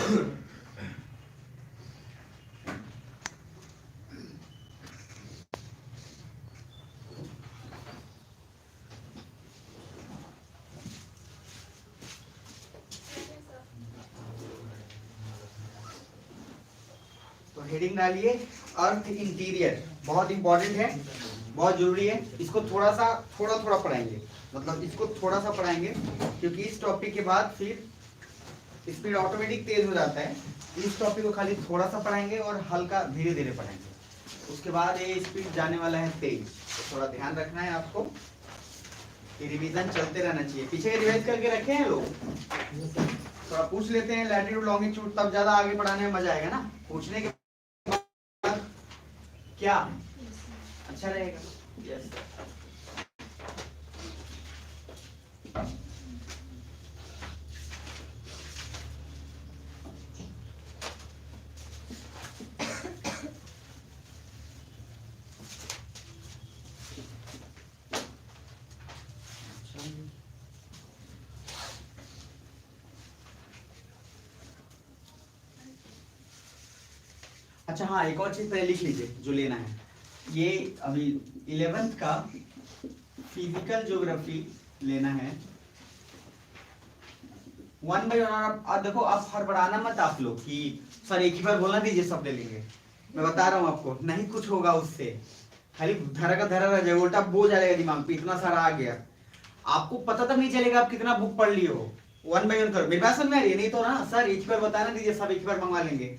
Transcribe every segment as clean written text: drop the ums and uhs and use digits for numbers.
तो हेडिंग डालिए अर्थ इंटीरियर, बहुत इंपॉर्टेंट है, बहुत जरूरी है। इसको थोड़ा थोड़ा पढ़ाएंगे, मतलब इसको थोड़ा सा पढ़ाएंगे, क्योंकि इस टॉपिक के बाद फिर स्पीड ऑटोमेटिक तेज हो जाता है। इस टॉपिक को खाली थोड़ा सा पढ़ाएंगे और हल्का धीरे धीरे पढ़ाएंगे, उसके बाद ये स्पीड जाने वाला है तेज। तो थोड़ा ध्यान रखना है आपको, ये रिवीजन चलते रहना चाहिए। पीछे रिवाइज करके रखे हैं लोग, थोड़ा पूछ लेते हैं लैटिट्यूड लॉन्गिट्यूड, तब ज्यादा आगे पढ़ाने में मजा आएगा ना। पूछने के क्या अच्छा रहेगा। यस अच्छा हाँ, एक और चीज पहले लिख लीजिए जो लेना है। ये अभी 11th का फिजिकल ज्योग्राफी लेना है 1 by 1। आप देखो, आप हड़बड़ाना मत आप लोग कि सर एक ही बार बोलना दीजिए सब ले लेंगे। मैं बता रहा हूँ आपको, नहीं कुछ होगा उससे, खाली धरा का धरा रह जाएगा, उल्टा बोझ आ जाएगा दिमाग पे, इतना सारा आ गया, आपको पता तक नहीं चलेगा आप कितना बुक पढ़ लिए हो। 1 by 1 करो। मेरी बात समझ में आ रही है? नहीं तो ना सर एक ही बार बताना दीजिए, सब एक ही बार मंगवा लेंगे।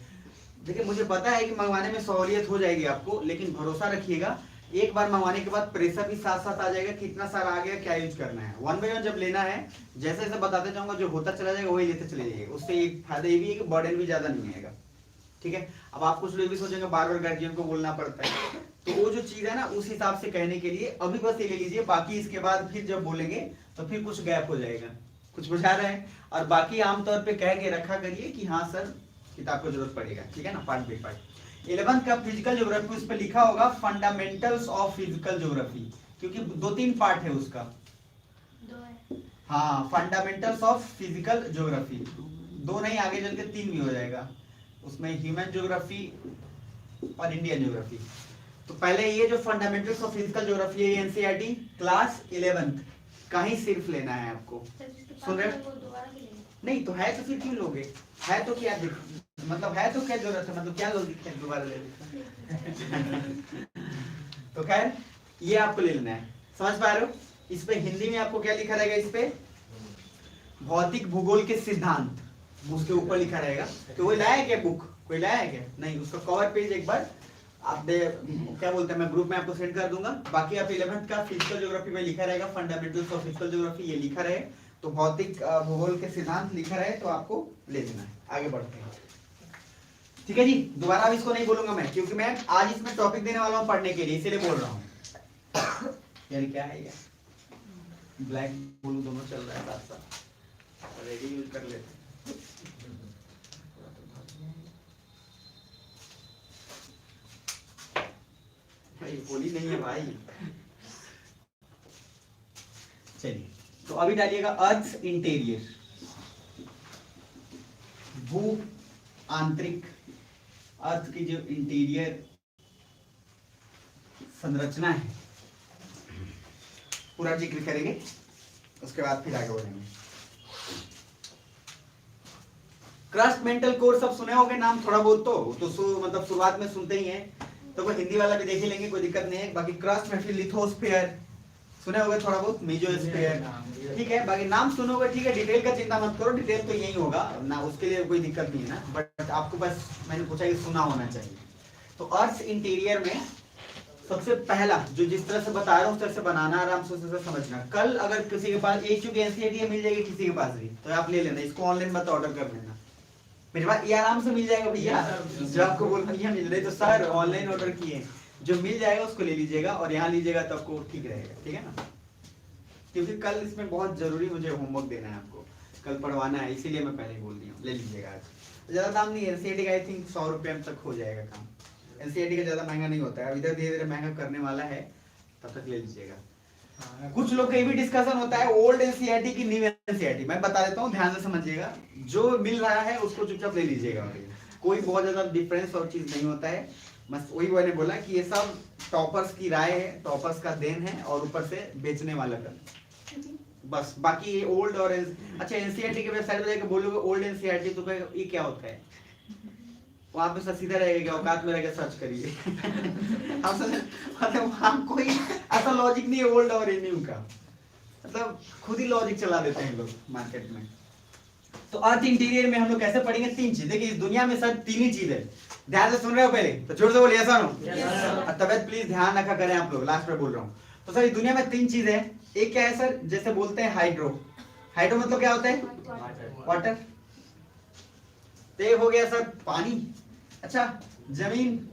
देखिए मुझे पता है कि मंगवाने में सहूलियत हो जाएगी आपको, लेकिन भरोसा रखिएगा, एक बार मंगवाने के बाद प्रेशर भी साथ साथ आ जाएगा, कितना सारा आ गया, क्या यूज करना है। 1 by 1 जब लेना है, जैसे जैसे बताते जाऊंगा, जो होता चला जाएगा वही लेते चले जाइए। उससे एक फायदा ये भी है कि बर्डन भी ज्यादा नहीं आएगा। ठीक है। अब आप कुछ लोग भी सोचेंगे बार बार गार्जियन को बोलना पड़ता है, तो वो जो चीज है ना उस हिसाब से कहने के लिए अभी बस ये ले लीजिए, बाकी इसके बाद फिर जब बोलेंगे तो फिर कुछ गैप हो जाएगा, कुछ बुझा रहे हैं। और बाकी आमतौर पे कह के रखा करिए कि हाँ सर किताब को जरूरत पड़ेगा, ठीक है ना। पार्ट बाई पार्ट 11th का फिजिकल ज्योग्राफी, उस पर लिखा होगा फंडामेंटल्स ऑफ फिजिकल ज्योग्राफी, क्योंकि 2-3 पार्ट है उसका। हाँ, फंडामेंटल्स ऑफ फिजिकल ज्योग्राफी, 2 नहीं आगे चल के 3 भी हो जाएगा। उसमें ह्यूमन ज्योग्राफी और इंडियन ज्योग्राफी। तो पहले ये जो फंडामेंटल्स ऑफ फिजिकल ज्योग्राफी है, एनसीईआरटी क्लास 11th का ही सिर्फ लेना है आपको। सुन रहे हो? नहीं तो है तो फिर क्यों लोगे, है तो क्या मतलब है तो क्या जरूरत है, मतलब क्या लोगे दोबारा ले तो खैर ये आपको ले लेना है, समझ पा रहे हो। इस पे हिंदी में आपको क्या लिखा रहेगा, इस पे भौतिक भूगोल के सिद्धांत, उसके ऊपर लिखा रहेगा। तो कोई लाया क्या बुक, कोई लाया क्या? नहीं, उसका कवर पेज एक बार आप क्या बोलते हैं, मैं ग्रुप में आपको सेंड कर दूंगा। बाकी आप 11th का फिजिकल ज्योग्राफी में लिखा रहेगा फंडामेंटल्स ऑफ फिजिकल ज्योग्राफी, ये लिखा रहे तो भौतिक भूगोल के सिद्धांत लिखा रहे तो आपको ले लेना है। आगे बढ़ते हैं, ठीक है जी। दोबारा अब इसको नहीं बोलूंगा मैं, क्योंकि मैं आज इसमें टॉपिक देने वाला हूँ पढ़ने के लिए, इसीलिए बोल रहा हूँ। यार क्या है यार, ब्लैक ब्लू दोनों चल रहा है साथ साथ, रेडी यूज कर लेते हैं। भाई होली नहीं है भाई। चलिए, तो अभी डालिएगा अर्थ इंटीरियर, भू आंतरिक, अर्थ की जो इंटीरियर संरचना है पूरा जिक्र करेंगे, उसके बाद फिर आगे बढ़ेंगे। क्रस्ट मेंटल कोर सब सुने होंगे नाम थोड़ा बहुत, तो मतलब शुरुआत में सुनते ही हैं, तो वो हिंदी वाला भी देख ही लेंगे, कोई दिक्कत नहीं है। बाकी क्रस्ट में फिर लिथोस्फीयर सुने होंगे थोड़ा बहुत, मेसोस्फीयर, ठीक है। बाकी नाम सुने होंगे, ठीक है। डिटेल का चिंता मत करो, डिटेल तो यही होगा ना, उसके लिए कोई दिक्कत नहीं है ना, बट आपको बस मैंने पूछा कि सुना होना चाहिए। तो अर्थ इंटीरियर में सबसे पहला जो जिस तरह से बता रहा हूँ उस तरह से बनाना, आराम से उस तरह समझना। कल अगर किसी के पास एक चूंकि एनसीईआरटी मिल जाएगी किसी के पास भी, तो आप ले लेना, इसको ऑनलाइन मत ऑर्डर कर लेना, मेरे पास ये आराम से मिल जाएगा भैया। जो आपको बोलना ये मिल रही तो सर ऑनलाइन ऑर्डर किए, जो मिल जाएगा उसको ले लीजिएगा और यहाँ लीजिएगा तो आपको ठीक रहेगा, ठीक है ना। क्योंकि कल इसमें बहुत जरूरी मुझे होमवर्क देना है आपको, कल पढ़वाना है, इसीलिए मैं पहले ही बोल दिया हूँ, ले लीजिएगा आज। ज्यादा दाम नहीं है, एनसीईआरटी का आई थिंक 100 रुपये तक हो जाएगा काम, एनसीईआरटी का ज्यादा महंगा नहीं होता है, इधर धीरे धीरे महंगा करने वाला है, तब तक ले लीजिएगा। कुछ लोग का ये भी डिस्कशन होता है ओल्ड एनसीईआरटी की न्यू एनसीईआरटी। मैं बता देता हूँ, ध्यान से समझिएगा, जो मिल रहा है उसको चुपचाप ले लीजिएगा, कोई बहुत ज्यादा डिफरेंस और चीज नहीं होता है। बस वही मैंने बोला कि ये सब टॉपर्स की राय है, टॉपर्स का देन है, और ऊपर से बेचने वाला का, बस। बाकी ये ओल्ड और अच्छा एनसीईआरटी के वेबसाइट पे जाकर बोलोगे ओल्ड एनसीईआरटी तो कहेगा ये क्या होता है, वहां पे सीधा रहेगा, औकात में रहेगा, सर्च करिए। मतलब वहां कोई ऐसा लॉजिक नहीं है ओल्ड और न्यू का, मतलब खुद ही लॉजिक चला देते हैं लोग मार्केट में। तो अर्थ इंटीरियर में हम लोग कैसे पढ़ेंगे? तीन चीज। देखिए इस दुनिया में सर तीन ही चीज है, ध्यान से सुन रहे हो? पहले तो जोर से बोलिए, ऐसा नो तबियत प्लीज ध्यान रखा करें आप लोग, लास्ट में बोल रहा हूँ। तो सर इस दुनिया में तीन चीज है। एक क्या है सर, जैसे बोलते हैं हाइड्रो, हाइड्रो मतलब क्या होता है? वाटर। तो एक हो गया सर पानी, अच्छा जमीन,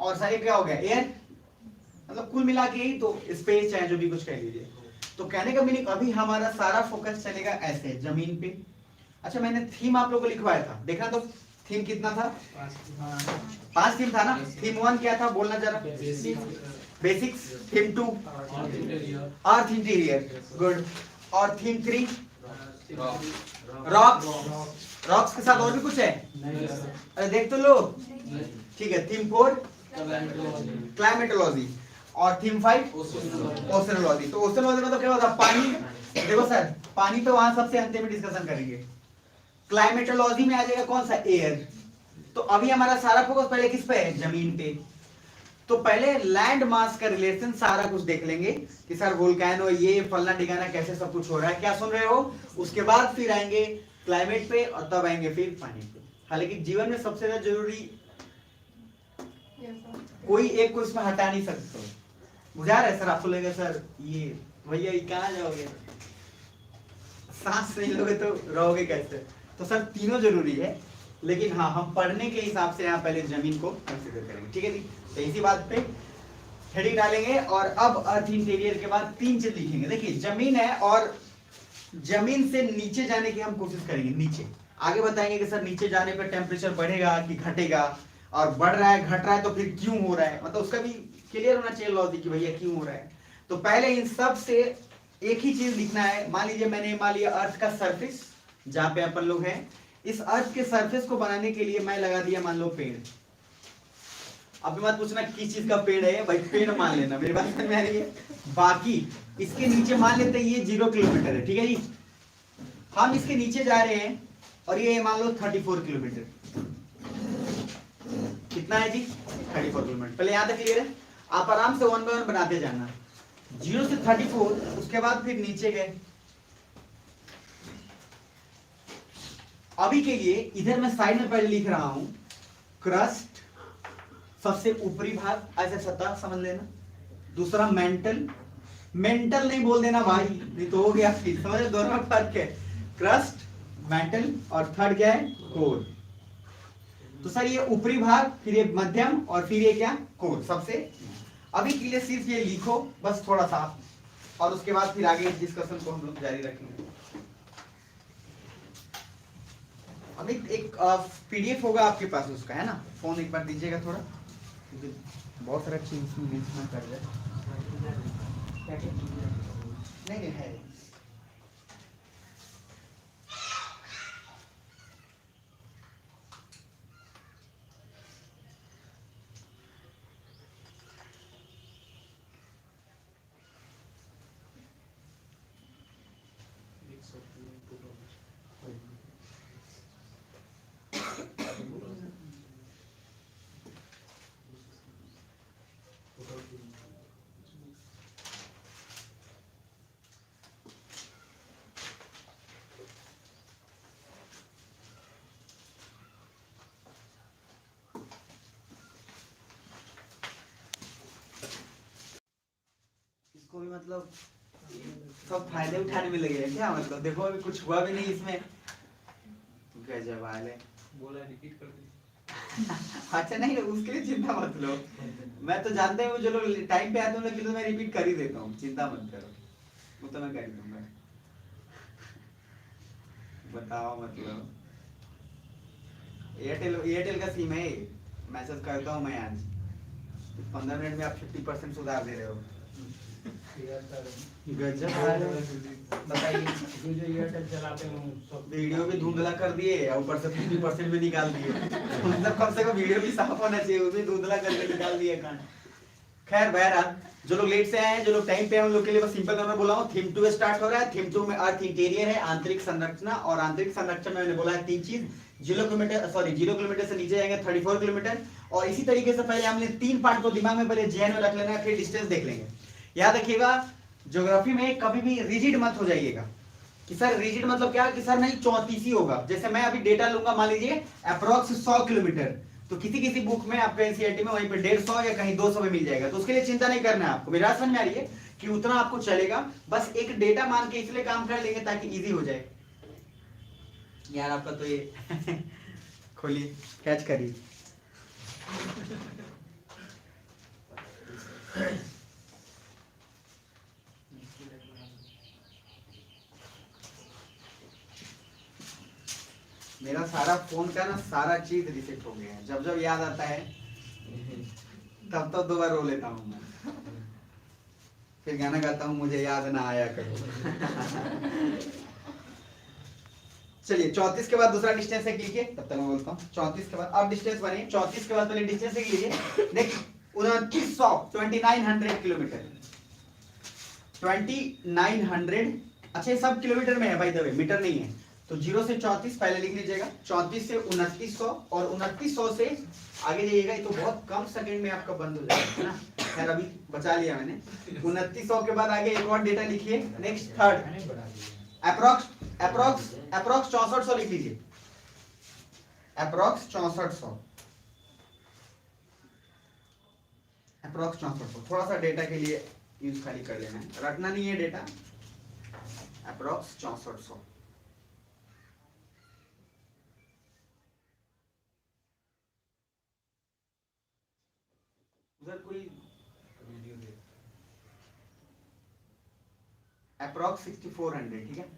और सर क्या हो गया? एयर। मतलब कुल मिला के ही तो स्पेस, चाहे जो भी कुछ कह लीजिए। तो कहने का मीनिंग अभी हमारा सारा फोकस चलेगा ऐसे जमीन पे। अच्छा मैंने थीम आप लोगों को लिखवाया था, देखना तो थीम कितना था? 5 थीम था ना। थीम 1 क्या था, बोलना जरा? बेसिक्स। थीम 2 अर्थ इंटीरियर, गुड। और थीम 3 रॉक्स। रॉक्स के साथ और भी कुछ है? अरे देख तो लो, ठीक है। थीम 4 क्लाइमेटोलॉजी, और थीम 5 ओशनोलॉजी। तो ओशनोलॉजी मतलब क्या होता है? पानी। देखो सर पानी तो वहां सबसे अंत में डिस्कशन करेंगे। क्लाइमेटोलॉजी में आ जाएगा कौन सा? एयर। तो अभी हमारा सारा फोकस पहले किस पे है? जमीन पे। तो पहले लैंड मास का रिलेशन सारा कुछ देख लेंगे कि सर वोल्केनो ये फलना ठिकाना कैसे सब कुछ हो रहा है, क्या सुन रहे हो? उसके बाद फिर आएंगे क्लाइमेट पे, और तब आएंगे फिर पानी पे। हालांकि जीवन में सबसे ज्यादा जरूरी कोई एक को इसमें हटा नहीं सकते। बुझा रहे सर? आपको लगेगा सर ये भैया ये कहाँ जाओगे, सांस नहीं लोगे तो रहोगे कैसे? तो सर तीनों जरूरी है, लेकिन हाँ हम पढ़ने के हिसाब से यहाँ पहले जमीन को कंसीडर करेंगे, ठीक है जी? तो इसी बात पे हेडिंग डालेंगे। और अब अर्थ इंटीरियर के बाद 3 चीज लिखेंगे। देखिए जमीन है, और जमीन से नीचे जाने की हम कोशिश करेंगे। नीचे आगे बताएंगे कि सर नीचे जाने पर टेम्परेचर बढ़ेगा कि घटेगा, और बढ़ रहा है घट रहा है तो फिर क्यों हो रहा है, मतलब उसका भी क्लियर होना चाहिए लॉजिक कि भैया क्यों हो रहा है। तो पहले इन सब से एक ही चीज लिखना है। मान लीजिए मैंने मान लिया अर्थ का सरफेस, जहां पे अपन लोग हैं, इस अर्थ के सरफेस को बनाने के लिए मैं लगा दिया मान लो पेड़। अब मत पूछना किस चीज का पेड़ है भाई, पेड़ मान लेना, मेरी बात समझ में आ रही है? बाकी इसके नीचे मान लेते हैं ये 0 किलोमीटर है, ठीक है जी? हम इसके नीचे जा रहे हैं, और ये मान लो 34 किलोमीटर। कितना है जी? 34 किलोमीटर। पहले यहां तक क्लियर है? आप आराम से 1 बाय 1 बनाते जाना। 0 से 34, उसके बाद फिर नीचे गए। अभी के लिए इधर मैं साइड में पहले लिख रहा हूं क्रस्ट, सबसे ऊपरी भाग, ऐसे सतह समझ लेना। दूसरा मेंटल, मेंटल नहीं बोल देना भाई, नहीं तो हो गया फिर, समझ? दोनों में फर्क है, क्रस्ट मेंटल, और थर्ड क्या है? कोर। तो सर ये ऊपरी भाग, फिर ये मध्यम, और फिर ये क्या? कोर। सबसे अभी के लिए सिर्फ ये लिखो बस थोड़ा सा, और उसके बाद फिर आगे इस डिस्कशन को हम लोग जारी रखेंगे। अभी एक पीडीएफ होगा आपके पास उसका, है ना? फोन एक बार दीजिएगा थोड़ा, क्योंकि बहुत सारा चीज इसमें लिखना कर रहा है। नहीं है। इसको भी मतलब सब फायदे उठाने में लगे हैं क्या? मतलब देखो अभी कुछ हुआ भी नहीं इसमें, गजब हाल है। बोला रिपीट कर दी। अच्छा नहीं, उसके लिए चिंता मत लो, मैं तो जानते हैं जो लोग टाइम पे आते हैं उनके लिए मैं रिपीट कर ही देता हूँ, चिंता मत करो, वो तो मैं कर ही दूंगा। बताओ मतलब एयरटेल का सिम है, मैसेज करता हूँ मैं आज, 15 मिनट में आप 50% सुधार दे रहे हो। गजब। बताइए, जो एयरटेल चलाते हैं सब वीडियो भी धुंधला कर दिए और ऊपर से 50% भी निकाल दिए। मतलब कम से कम वीडियो भी साफ होना चाहिए, वो भी धुंधला करके निकाल दिए कान। खैर बहरहाल, जो लोग लेट से आए हैं, जो लोग टाइम पे हैं, उन लोग के लिए बस सिंपल नंबर बोला हूँ। थीम 2 स्टार्ट हो रहा है। थीम 2 में अर्थ इंटीरियर है, आंतरिक संरचना, और आंतरिक संरचना में मैंने बोला है 3 चीज। 0 किलोमीटर से नीचे जाएंगे 34 किलोमीटर। और इसी तरीके से पहले हमने 3 पार्ट को दिमाग में पहले जहन में रख लेना है, फिर डिस्टेंस देख लेंगे। याद रखिएगा, ज्योग्राफी में कभी भी रिजिड मत हो जाइएगा कि सर रिजिड मतलब क्या कि सर नहीं 34 ही होगा। जैसे मैं अभी डेटा लूंगा, मान लीजिए अप्रोक्स 100 किलोमीटर, तो किसी किसी बुक में आपके एनसीईआरटी में वहीं पे 150 या कहीं 200 में मिल जाएगा। तो उसके लिए चिंता नहीं करना है आपको। मेरी बात समझ में आ रही है कि उतना आपको चलेगा, बस एक डेटा मान के इसलिए काम कर लेंगे ताकि इजी हो जाए। यार आपका तो ये खोलिए, कैच करिए। मेरा सारा फोन का ना सारा चीज रिसेट हो गया है। जब जब याद आता है तब तब 2 बार रो लेता हूँ मैं, फिर गाना गाता हूँ मुझे याद ना आया करो। चलिए 34 के बाद दूसरा डिस्टेंस है, लिखिए तब तक मैं बोलता हूँ। 34 के बाद अब डिस्टेंस बने, 34 के बाद पहले डिस्टेंस है लीजिए। देखिए 2900 किलोमीटर, 2900। अच्छा ये सब किलोमीटर में है भाई, दबे मीटर नहीं है। तो 0 से 34 पहले लिख लीजिएगा, 34 से 2900, और 2900 से आगे जाइएगा। ये तो बहुत कम सेकंड में आपका बंद हो जाएगा, है ना। खैर अभी बचा लिया मैंने। 2900 के बाद आगे एक और डेटा लिखिए, नेक्स्ट थर्ड अप्रोक्स 6400 लिख लीजिए, अप्रोक्स 6400, अप्रोक्स 6400। थोड़ा सा डेटा के लिए यूज खाली कर लेना है, रखना नहीं है डेटा। अप्रोक्स 6400। उधर कोई वीडियो दे, अप्रोक्स 6400, ठीक है।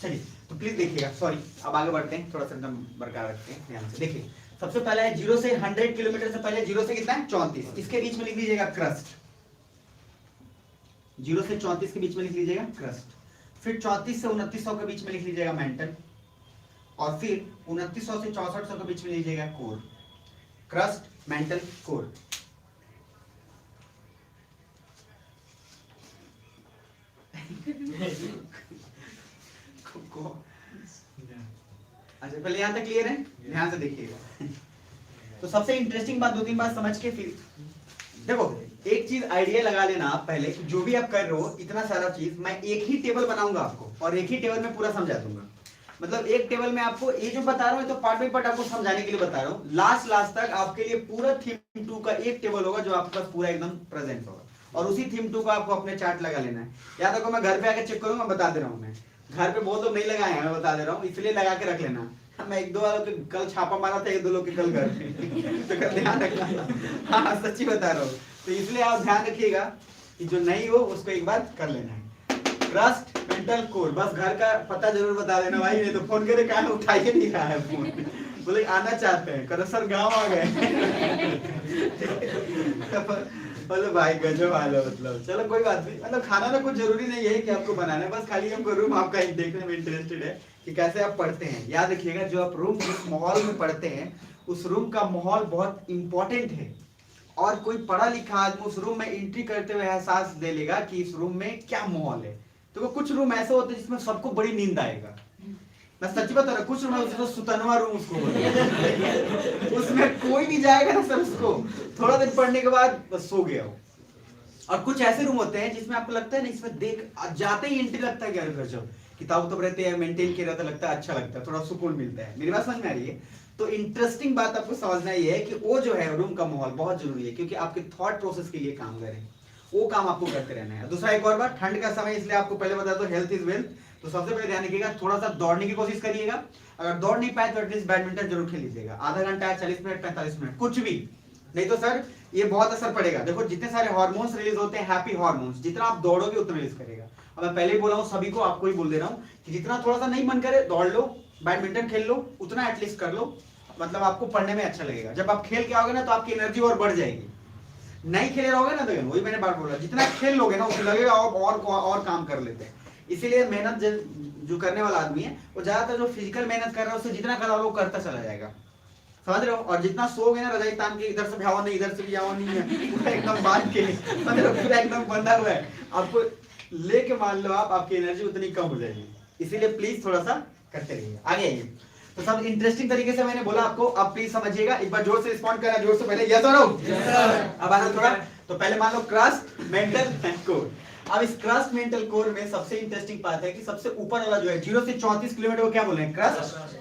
चलिए तो प्लीज देखिएगा, सॉरी अब आगे बढ़ते हैं, थोड़ा सा एकदम बरकरार रखते हैं ध्यान से। देखिए सबसे पहला है 0 से 100 किलोमीटर से पहले 0 से कितना है 34, इसके बीच में लिख लीजिएगा क्रस्ट। 0 से 34 के बीच में लिख लीजिएगा क्रस्ट। फिर 34 से 2900 के बीच में लिख लीजिएगा मेंटल, और फिर 2900 से 6400 के बीच में लीजिएगा कोर। Crust, mental, core. अच्छा पहले यहाँ तक क्लियर है, ध्यान से देखिएगा। तो सबसे इंटरेस्टिंग बात 2-3 बात समझ के फिर देखो, एक चीज आइडिया लगा लेना आप पहले, जो भी आप कर रहे हो इतना सारा चीज, मैं एक ही टेबल बनाऊंगा आपको और एक ही टेबल में पूरा समझा दूंगा। मतलब एक टेबल में आपको ये जो बता रहा हूँ तो पार्ट बाय पार्ट आपको समझाने के लिए बता रहा हूँ। लास्ट तक आपके लिए पूरा थीम 2 का एक टेबल होगा जो आपके पास पूरा एकदम प्रेजेंट होगा, और उसी थीम 2 का आपको अपने चार्ट लगा लेना है। याद रखो मैं घर पे आके चेक करूंगा, बता दे रहा हूँ। मैं घर पे बहुत लोग नहीं लगाए हैं, मैं बता दे रहा हूँ, इसलिए लगा के रख लेना। मैं 1-2 वालों के कल छापा मारा था, 1-2 लोग के कल घर पे तो ध्यान रखना। हाँ सच्ची बता रहा हूँ, तो इसलिए आप ध्यान रखिएगा कि जो नहीं हो उसको एक बार कर लेना है। ट्रस्ट, मेंटल, कोर, बस घर का पता जरूर बता देना भाई, नहीं तो फोन करे कहा उठाइए नहीं रहा है फोन, बोले आना चाहते हैं, करो सर गाँव आ गए। बोलो भाई गजब हाल है। मतलब चलो कोई बात नहीं, मतलब खाना ना कुछ जरूरी नहीं है कि आपको बनाना है, बस खाली हमको रूम आपका देखने में इंटरेस्टेड है कि कैसे आप पढ़ते हैं। याद रखिएगा जो आप रूम जिस माहौल में पढ़ते हैं उस रूम का माहौल बहुत इंपॉर्टेंट है, और कोई पढ़ा लिखा आदमी उस रूम में एंट्री करते हुए एहसास दे लेगा कि इस रूम में क्या माहौल है। तो वो कुछ रूम ऐसे होते हैं जिसमें सबको बड़ी नींद आएगा, मैं सच्ची बता रहा हूँ। कुछ रूम है उसको सुतनवा रूम उसको उसमें कोई भी जाएगा ना सर, उसको थोड़ा दिन पढ़ने के बाद बस सो गया हो। और कुछ ऐसे रूम होते हैं जिसमें आपको लगता है ना, इसमें देख जाते ही एंट्री लगता है, क्या गजब किताब तो रहते हैं, मेंटेन किया रहता, लगता है अच्छा लगता है, थोड़ा सुकून मिलता है। मेरी बात समझ में आ रही है? तो इंटरेस्टिंग बात आपको समझना ये है कि वो जो है रूम का माहौल बहुत जरूरी है, क्योंकि आपके थॉट प्रोसेस के लिए काम करे। वो काम आपको करते रहना है। दूसरा एक और बात, ठंड का समय इसलिए आपको पहले बता दो, हेल्थ इज वेल्थ, तो सबसे पहले ध्यान रखिएगा थोड़ा सा दौड़ने की कोशिश करिएगा। अगर दौड़ नहीं पाए तो एटलीस्ट बैडमिंटन जरूर खेल लीजिएगा, आधा घंटा, 40 मिनट, 45 मिनट, कुछ भी। नहीं तो सर ये बहुत असर पड़ेगा। देखो जितने सारे हार्मोन्स रिलीज होते हैं, हैप्पी हार्मोन्स, जितना आप दौड़ोगे उतना रिलीज करेगा। अब मैं पहले ही बोला हूँ सभी को, आपको ही बोल दे रहा हूँ कि जितना थोड़ा सा नहीं मन करे दौड़ लो, बैडमिंटन खेल लो, उतना एटलीस्ट कर लो, मतलब आपको पढ़ने में अच्छा लगेगा। जब आप खेल के आओगे ना तो आपकी एनर्जी और बढ़ जाएगी। नहीं खेले रहोगे ना तो वही मैंने बात बोला, जितना खेल लोगे ना उसे लगेगा और काम कर लेते हैं। इसीलिए मेहनत जो करने वाला आदमी है वो ज्यादातर जो फिजिकल मेहनत कर रहा है उससे जितना करा वो करता चला जाएगा, समझ रहे हो। और जितना सोओगे ना रजाई तान के, इधर से भी हवा नहीं इधर से भी हवा नहीं है, पूरा एकदम बांध के, मतलब पूरा एकदम बंधा हुआ है, आपको लेके मान लो आपकी एनर्जी उतनी कम हो जाएगी। इसीलिए प्लीज थोड़ा सा करते रहिए। आगे आइए। तो सब इंटरेस्टिंग तरीके से मैंने बोला आपको, अब प्लीज समझिएगा। एक बार जोर से रिस्पॉन्ड करना, जोर से पहले यस और नो। अब आना थोड़ा, तो पहले मान लो क्रस्ट, मेंटल एंड कोर। अब इस क्रस्ट मेंटल कोर में सबसे इंटरेस्टिंग बात है कि सबसे ऊपर वाला जो है 0 से 34 किलोमीटर को क्या बोले हैं, क्रस्ट,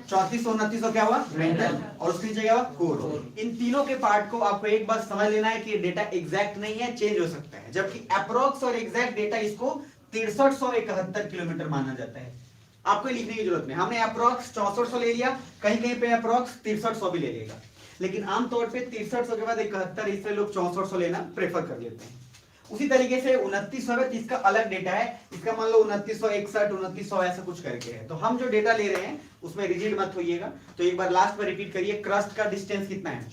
34 से 29 क्या हुआ, मेंटल, और उसके नीचे क्या हुआ, कोर। इन तीनों के पार्ट को आपको एक बार समझ लेना है कि डेटा एग्जैक्ट नहीं है, चेंज हो सकता है, जबकि अप्रोक्स और एग्जैक्ट डेटा इसको 6371 किलोमीटर माना जाता है। आपको लिखने की जरूरत नहीं, हमने अप्रोक्स 6400 ले लिया, कहीं कहीं पे अप्रोक्स 6300 भी ले लेगा, लेकिन आमतौर पे 6300 के बाद 71, इसलिए लोग 6400 लेना प्रेफर कर लेते हैं। उसी तरीके से 2900 है, इसका अलग डेटा है, इसका मान लो 2961, 2900 ऐसा कुछ करके है। तो हम जो डेटा ले रहे हैं उसमें रिजिड मत होइएगा। तो एक बार लास्ट में रिपीट करिए, क्रस्ट का डिस्टेंस कितना है,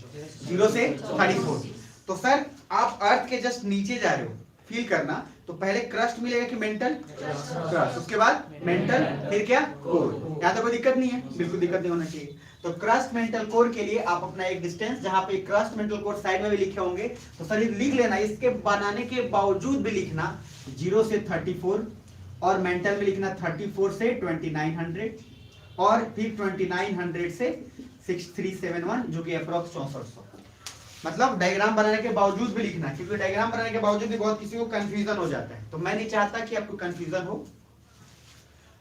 0 से 34। तो सर आप अर्थ के जस्ट नीचे जा रहे हो, फील करना, तो पहले क्रस्ट मिलेगा कि मेंटल, क्रस्ट, उसके बाद मेंटल, फिर क्या, कोर। यहाँ तो कोई दिक्कत नहीं है, बिल्कुल दिक्कत नहीं होना चाहिए। तो क्रस्ट मेंटल कोर के लिए आप अपना एक डिस्टेंस, जहां पे क्रस्ट मेंटल कोर साइड में भी लिखे होंगे, तो सर लिख लेना, इसके बनाने के बावजूद भी लिखना 0 से 34, और मेंटल में लिखना 34 से 2900, और फिर 2900 से 6371, जो कि अप्रोक्स 6400। मतलब डायग्राम बनाने के बावजूद भी लिखना, क्योंकि डायग्राम बनाने के बावजूद भी बहुत किसी को कंफ्यूजन हो जाता है। तो मैं नहीं चाहता कि आपको कंफ्यूजन हो,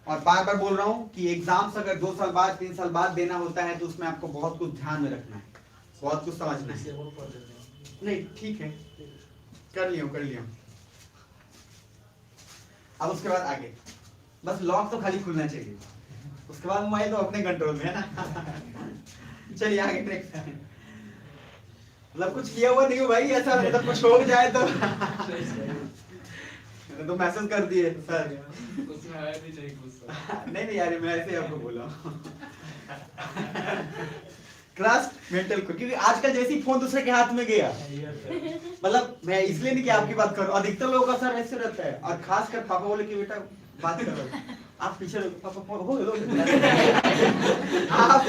और बार बार बोल रहा हूं कि एग्जाम्स अगर 2 साल बाद 3 साल बाद देना होता है तो उसमें आपको बहुत कुछ ध्यान में रखना है, बहुत कुछ समझना है। नहीं ठीक है, कर लिया। अब उसके बाद आगे बस लॉक तो खाली खुलना चाहिए, उसके बाद मोबाइल तो अपने कंट्रोल में है ना। चलिए आगे देखते हैं। मतलब कुछ किया हुआ नहीं हो भाई, ऐसा मतलब कुछ हो जाए तो मैसेज कर दिए सर, उसमें आया भी नहीं गुस्सा। नहीं यार मैं ऐसे आपको बोला। क्रस्ट मेंटल को, क्योंकि आजकल जैसी फोन दूसरे के हाथ में गया, मतलब मैं इसलिए नहीं कि आपकी बात करूं, अधिकतर लोगों का सर ऐसे रहता है, और खासकर पापा बोले कि बेटा बात करो, आप पीछे पापा हो आप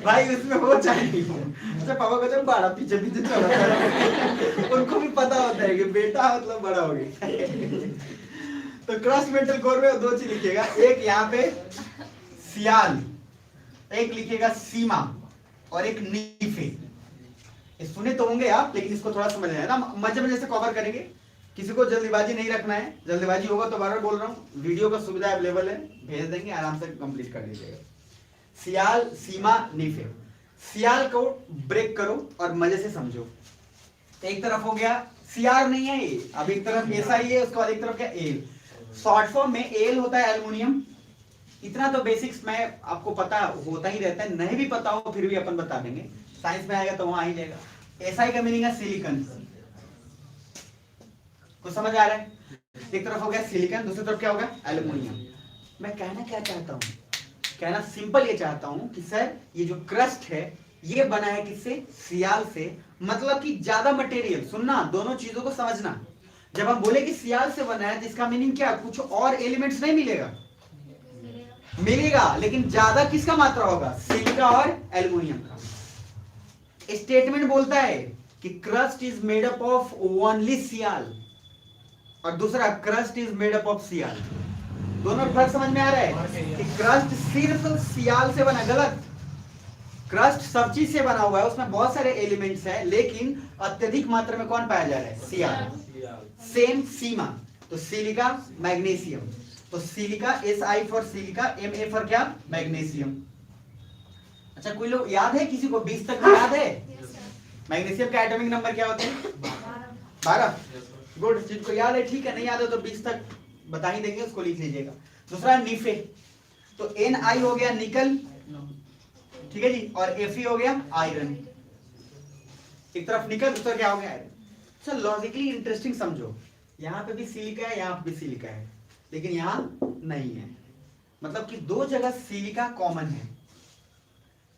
भाई उसमें हो चाहे नहीं हो, अच्छा पापा को जब बड़ा पीछे चल रहा है, उनको भी पता होता है कि बेटा मतलब बड़ा हो गया। तो क्रस्ट मेंटल कोर में 2 चीज लिखिएगा, एक यहाँ पे सियाल, एक लिखिएगा सीमा, और एक नीफे। सुने तो होंगे आप, लेकिन इसको थोड़ा समझना है ना, मजे मजे से कवर करेंगे, किसी को जल्दीबाजी नहीं रखना है। जल्दीबाजी होगा तो बार बार बोल रहा हूँ, वीडियो का सुविधा अवेलेबल है, भेज देंगे, आराम से कंप्लीट कर लीजिएगा। सियाल, सीमा, नीफे। सियाल को ब्रेक करो और मजे से समझो। एक तरफ हो गया, सियार नहीं है ये, अब एक तरफ ऐसा ही है, उसके बाद एक तरफ क्या, एल। शॉर्ट फॉर्म में एल होता है एल्युमिनियम। इतना तो बेसिक्स में आपको पता होता ही रहता है, नहीं भी पता हो फिर भी अपन बता देंगे, साइंस में आएगा तो वहां ही जाएगा। एसआई का मीनिंग है सिलिकॉन। कुछ समझ आ रहा है? एक तरफ हो गया सिलिकॉन, दूसरी तरफ क्या होगा, एल्युमिनियम। मैं कहना क्या चाहता हूं, कहना सिंपल ये चाहता हूं कि सर ये जो क्रस्ट है ये बना है किससे, सियाल से, मतलब कि ज्यादा मटेरियल। सुनना, दोनों चीजों को समझना। जब हम बोले कि सियाल से बना है तो इसका मीनिंग क्या, कुछ और एलिमेंट्स नहीं मिलेगा, मिलेगा, लेकिन ज्यादा किसका मात्रा होगा, सिलिका और एल्युमिनियम का। स्टेटमेंट बोलता है कि crust is made up of only sial, और दूसरा crust is made up of sial. दोनों फर्क समझ में आ रहा है कि क्रस्ट सिर्फ सियाल से बना, गलत। क्रस्ट सब चीज से बना हुआ है, उसमें बहुत सारे एलिमेंट्स हैं, लेकिन अत्यधिक मात्रा में कौन पाया जा रहा है, सियाल। सेम सीमा, तो सिलिका, मैग्नीशियम। तो silica, SI for silica, MA for क्या, मैग्नीशियम। अच्छा कोई लोग याद है, किसी को 20 तक याद है? मैग्नीशियम का एटॉमिक नंबर क्या होता है, 12। गुड, जिनको याद है ठीक है, नहीं याद है तो 20 तक बता ही देंगे, उसको लिख लीजिएगा। दूसरा निफे, तो Ni हो गया निकल, ठीक है जी, और Fe हो गया आयरन। एक तरफ निकल, दूसरा क्या हो गया आयरन। अच्छा लॉजिकली इंटरेस्टिंग समझो, यहाँ पे भी सिलिका है, यहाँ पे भी सिलिका है, लेकिन यहाँ नहीं है। मतलब कि दो जगह सिलिका कॉमन है,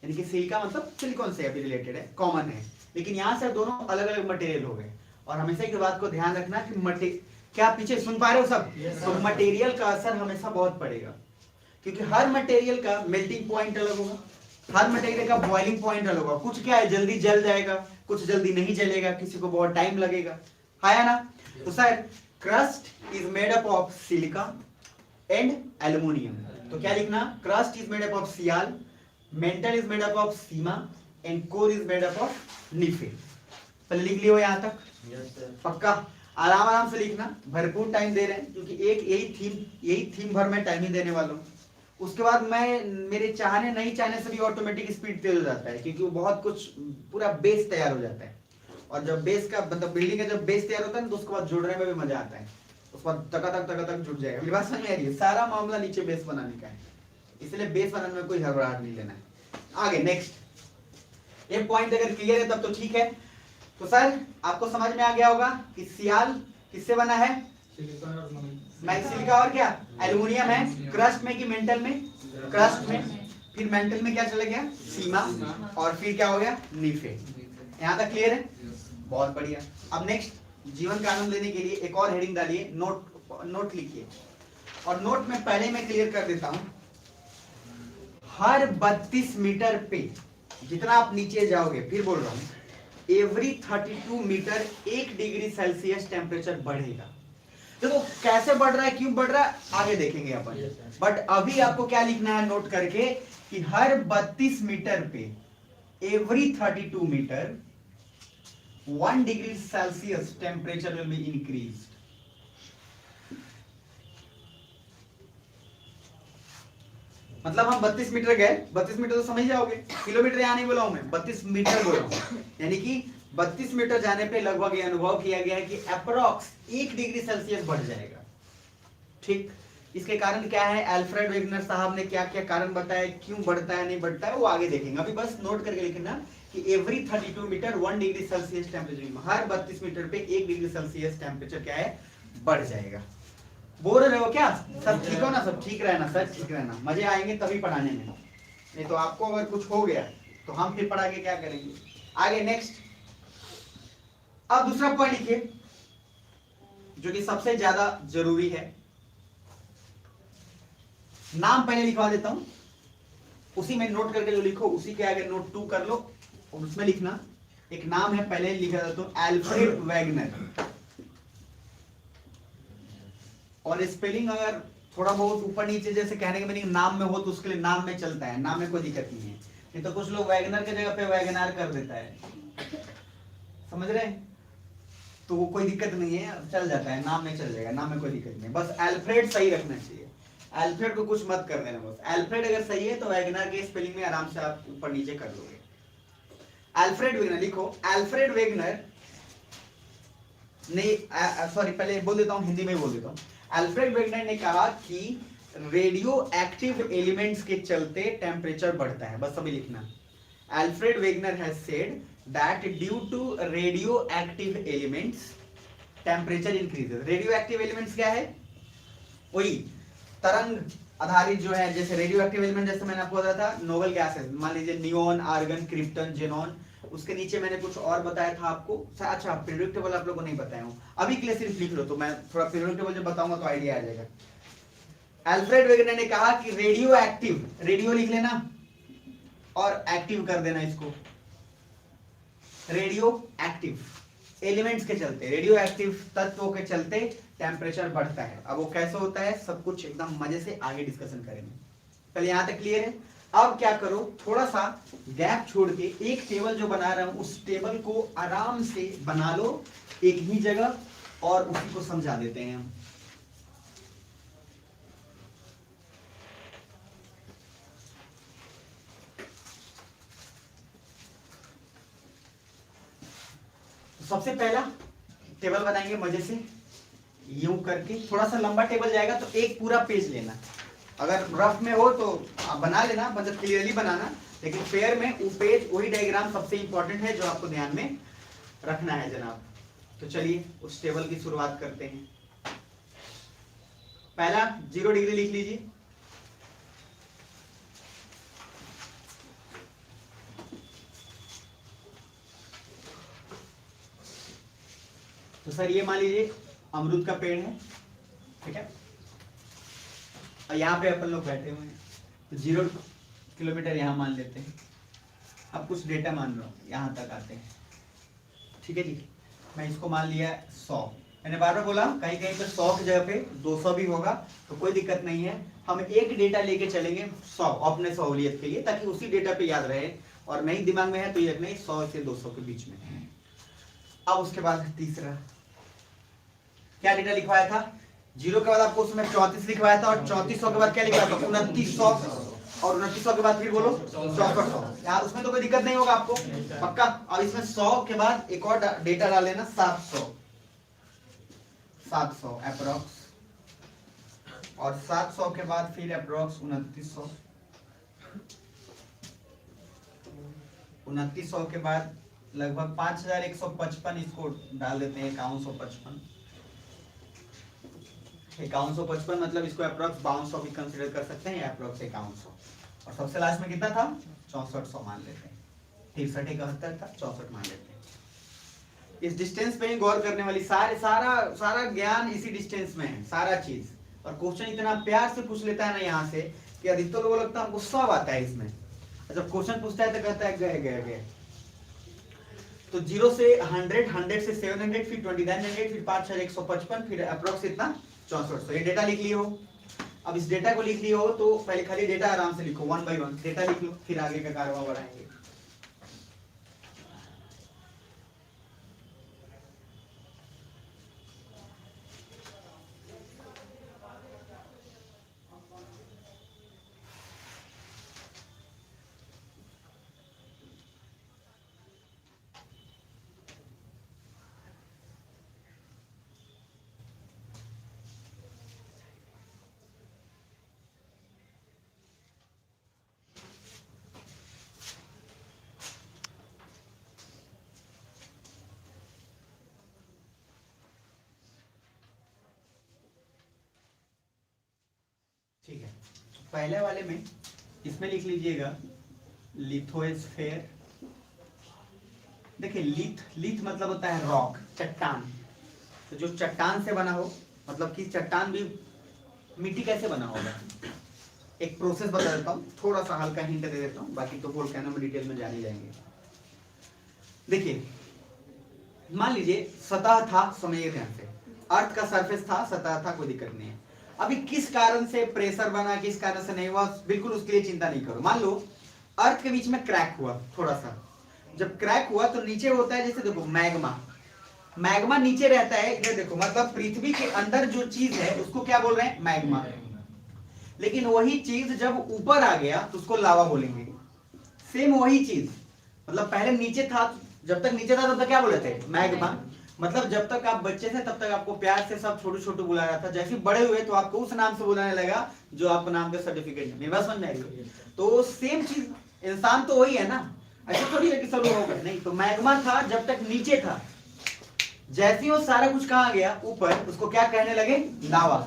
यानी कि सिलिका मतलब सिलिकॉन से अभी रिलेटेड है, कॉमन है, लेकिन यहाँ से दोनों अलग अलग मटेरियल हो गए। और हमेशा एक बात को ध्यान रखना कि क्या पीछे सुन पा रहे हो सब? तो मटेरियल का असर हमेशा बहुत पड़ेगा, क्योंकि हर मटेरियल का मेल्टिंग पॉइंट अलग होगा, हर मटेरियल का बॉइलिंग पॉइंट अलग होगा। कुछ क्या है जल्दी जल जाएगा, कुछ जल्दी नहीं जलेगा, किसी को बहुत टाइम लगेगा, है ना। तो sir crust is made up of silica and aluminium, तो क्या लिखना? Crust is made up of sial, mantle is made up of sima and core is made up of nife. पहले लिख लियो यहाँ तक? पक्का आराम आराम से लिखना, भरपूर टाइम दे रहे हैं, क्योंकि एक यही थीम भर में टाइम ही देने वाला हूँ। उसके बाद मैं मेरे चाहने नहीं चाहने से भी ऑटोमेटिक स्पीड तेज हो जाता है, क्योंकि वो बहुत कुछ पूरा बेस तैयार हो जाता है। और जब बेस का मतलब बिल्डिंग का जब बेस तैयार होता है ना, तो उसके बाद जुड़ने में भी मजा आता है, उसके बाद तक जुड़ जाएगा। मेरी बात समझ में आ रही है? सारा मामला नीचे बेस बनाने का है, इसलिए बेस बनाने में कोई हड़बड़ाहट नहीं लेना है। आगे नेक्स्ट, ये पॉइंट अगर क्लियर है तब तो ठीक है। तो सर आपको समझ में आ गया होगा कि सियाल किससे बना है? सिलिका और क्या एल्युमिनियम है। क्रस्ट में कि मेंटल में? क्रस्ट में, फिर मेंटल में क्या चला गया? सीमा, और फिर क्या हो गया? निफे। यहाँ तक क्लियर है? बहुत बढ़िया। अब नेक्स्ट जीवन का आनंद लेने के लिए एक और हेडिंग डालिए, नोट लिखिए, और नोट में पहले मैं क्लियर कर देता हूं, हर 32 मीटर पे जितना आप नीचे जाओगे, फिर बोल रहा हूं, every 32 metre 1 degree Celsius temperature बढ़ेगा। देखो कैसे बढ़ रहा है, क्यों बढ़ रहा है, आगे देखेंगे अपन। बट अभी आपको क्या लिखना है नोट करके, कि हर 32 मीटर पे every 32 metre 1 degree Celsius temperature will be increase. मतलब हम 32 मीटर गए, 32 मीटर तो समझ जाओगे, किलोमीटर यहाँ नहीं बोला हूं मैं, 32 मीटर बोला हूं, यानी कि 32 मीटर जाने पे लगभग ये अनुभव किया गया है कि अप्रोक्स 1 डिग्री सेल्सियस बढ़ जाएगा। ठीक, इसके कारण क्या है, अल्फ्रेड वेगनर साहब ने क्या क्या कारण बताया, क्यों बढ़ता है नहीं बढ़ता है, वो आगे देखेंगे। अभी बस नोट करके लिखना कि every 32 metre 1 degree Celsius temperature, हर 32 मीटर पे 1 डिग्री सेल्सियस टेम्परेचर क्या है, बढ़ जाएगा। बोल रहे हो क्या? सब ठीक हो ना? सब ठीक रहना सर, ठीक रहना, मजे आएंगे तभी पढ़ाने में, नहीं तो आपको अगर कुछ हो गया तो हम फिर पढ़ा के क्या करेंगे। आगे नेक्स्ट, अब दूसरा पॉइंट लिखिए जो कि सबसे ज्यादा जरूरी है, नाम पहले लिखवा देता हूं, उसी में नोट करके जो लिखो उसी के आगे नोट 2 कर लो, और उसमें लिखना एक नाम है, पहले लिखा देता हूं, अल्फ्रेड वेगनर। और स्पेलिंग अगर थोड़ा बहुत ऊपर नीचे जैसे कहने के मीनिंग नाम में हो तो उसके लिए नाम में चलता है, नाम में कोई दिक्कत नहीं है, नहीं तो कुछ लोग वैगनर के जगह पे वैगनार कर देता है, समझ रहे हैं? तो वो कोई दिक्कत नहीं है, चल जाता है, नाम में चल जाएगा, नाम में कोई दिक्कत नहीं है, बस अल्फ्रेड सही रखना चाहिए, अल्फ्रेड को कुछ मत कर देना, बस अल्फ्रेड अगर सही है तो वैगनार के स्पेलिंग में आराम से आप ऊपर नीचे कर लोगे। अल्फ्रेड वेगनर लिखो, अल्फ्रेड वेगनर नहीं, सॉरी पहले बोल देता हूं, हिंदी में बोल देता हूं। अल्फ्रेड वेगनर ने कहा कि रेडियो एक्टिव एलिमेंट्स के चलते टेम्परेचर बढ़ता है, बस अभी लिखना। Alfred Wegener has said that due to radio active elements temperature increases. Radio active elements क्या है? वही तरंग आधारित जो है, जैसे रेडियो एक्टिव एलिमेंट जैसे मैंने आपको बताया था, नोबल गैसेस, मान लीजिए नियोन, आर्गन, क्रिप्टन, जेनॉन, उसके नीचे मैंने कुछ और बताया था आपको, अच्छा पीरियोडिक टेबल आप लोगों को नहीं बताया हूं, अभी के लिए सिर्फ लिख लो, तो मैं थोड़ा पीरियोडिक टेबल जब बताऊंगा तो आइडिया आ जाएगा। अल्फ्रेड वेगनर ने कहा कि रेडियो एक्टिव, रेडियो लिख लेना और एक्टिव कर देना इसको, रेडियो एक्टिव एलिमेंट्स के चलते, रेडियो एक्टिव तत्वों के चलते टेम्परेचर बढ़ता है। अब वो कैसे होता है सब कुछ एकदम मजे से आगे डिस्कशन करेंगे, पहले यहां तक क्लियर है। अब क्या करो, थोड़ा सा गैप छोड़ के एक टेबल जो बना रहा हूं उस टेबल को आराम से बना लो एक ही जगह, और उसी को समझा देते हैं हम। सबसे पहला टेबल बनाएंगे मजे से यूं करके, थोड़ा सा लंबा टेबल जाएगा तो एक पूरा पेज लेना, अगर रफ में हो तो आप बना लेना, मतलब क्लियरली बनाना, लेकिन फेयर में वो पेज वही डायग्राम सबसे इंपॉर्टेंट है जो आपको ध्यान में रखना है जनाब। तो चलिए उस टेबल की शुरुआत करते हैं। पहला 0 डिग्री लिख लीजिए, तो सर ये मान लीजिए अमरूद का पेड़ है, ठीक है, और यहाँ पे अपन लोग बैठे हुए हैं, तो 0 किलोमीटर यहाँ मान लेते हैं। अब कुछ डेटा मान लो, यहाँ तक आते हैं, ठीक है जी। मैं इसको मान लिया 100, मैंने बार बार बोला कहीं कहीं पे 100 की जगह पे 200 भी होगा तो कोई दिक्कत नहीं है, हम एक डेटा लेके चलेंगे 100 अपने सहूलियत के लिए, ताकि उसी डेटा पे याद रहे, और नहीं दिमाग में है तो ये नहीं 100 से 200 के बीच में। अब उसके बाद तीसरा क्या डेटा लिखवाया था, 0 के बाद आपको उसमें 34 लिखवाया था, और 3400 के बाद क्या लिखवाया था 2900, और 2900 के बाद फिर बोलो 6400। यार उसमें तो कोई दिक्कत नहीं होगा आपको, पक्का। अब इसमें 100 के बाद एक और डेटा डाल लेना 700 अप्रोक्स, और 700 के बाद फिर अप्रोक्स 2900, 2900 के बाद लगभग 5155 इसको डाल देते हैं 5155, 5155 मतलब इसको अप्रोक्स 5200 भी कंसीडर कर सकते हैं, अप्रोक्स 5100, और सबसे लास्ट में कितना था 6400 मान लेते हैं, 63 71 था 64 मान लेते हैं। इस डिस्टेंस पे ही गौर करने वाली सारा ज्ञान इसी डिस्टेंस में है, सारा चीज। और क्वेश्चन इतना प्यार से पूछ लेता है ना यहाँ से कि अधिकतर लोगों को लगता है हमको सब आता है इसमें, जब क्वेश्चन पूछता है तो कहता है गए गए गए। तो 0 से 100, 100 से 700, फिर 2900, फिर 5155, फिर अप्रोक्स इतना 6400। ये डेटा लिख लिए हो। अब इस डेटा को लिख लिए हो तो पहले खाली डेटा आराम से लिखो, 1 by 1 डेटा लिख लो, फिर आगे का कारवा बढ़ाएंगे। ठीक है, पहले वाले में इसमें लिख लीजिएगा लिथोस्फेयर। देखिए लिथ मतलब होता है रॉक, चट्टान। तो जो चट्टान से बना हो, मतलब कि चट्टान भी मिट्टी कैसे बना होगा, एक प्रोसेस बता देता हूँ, थोड़ा सा हल्का हिंट दे देता हूँ, बाकी तो वोल्केनो में डिटेल में जाने जाएंगे। देखिए मान लीजिए सतह था, समझिए ध्यान से, अर्थ का सरफेस था, सतह था, कोई दिक्कत नहीं है। अभी किस कारण से प्रेशर बना, किस कारण से नहीं हुआ, बिल्कुल उसके लिए चिंता नहीं करो। मान लो अर्थ के बीच में क्रैक हुआ थोड़ा सा, जब क्रैक हुआ तो नीचे होता है, जैसे देखो मैग्मा नीचे रहता है, इधर देखो, मतलब पृथ्वी के अंदर जो चीज है उसको क्या बोल रहे हैं, मैग्मा। लेकिन वही चीज जब ऊपर आ गया तो उसको लावा बोलेंगे। सेम वही चीज, मतलब पहले नीचे था, जब तक नीचे था तब तक क्या बोले थे, मैग्मा। मतलब जब तक आप बच्चे थे तब तक आपको प्यार से सब छोटू छोटू बुलाया था, जैसे बड़े हुए तो आपको उस नाम से बुलाने लगा जो आपको नाम के सर्टिफिकेट में, बस समझ में आएगी। तो सेम चीज, इंसान तो वही है ना, ऐसा थोड़ी है कि सब हो गए, नहीं। तो मैग्मा था जब तक नीचे था, जैसे ही वो सारा कुछ कहाँ गया ऊपर, उसको क्या कहने लगे, लावा।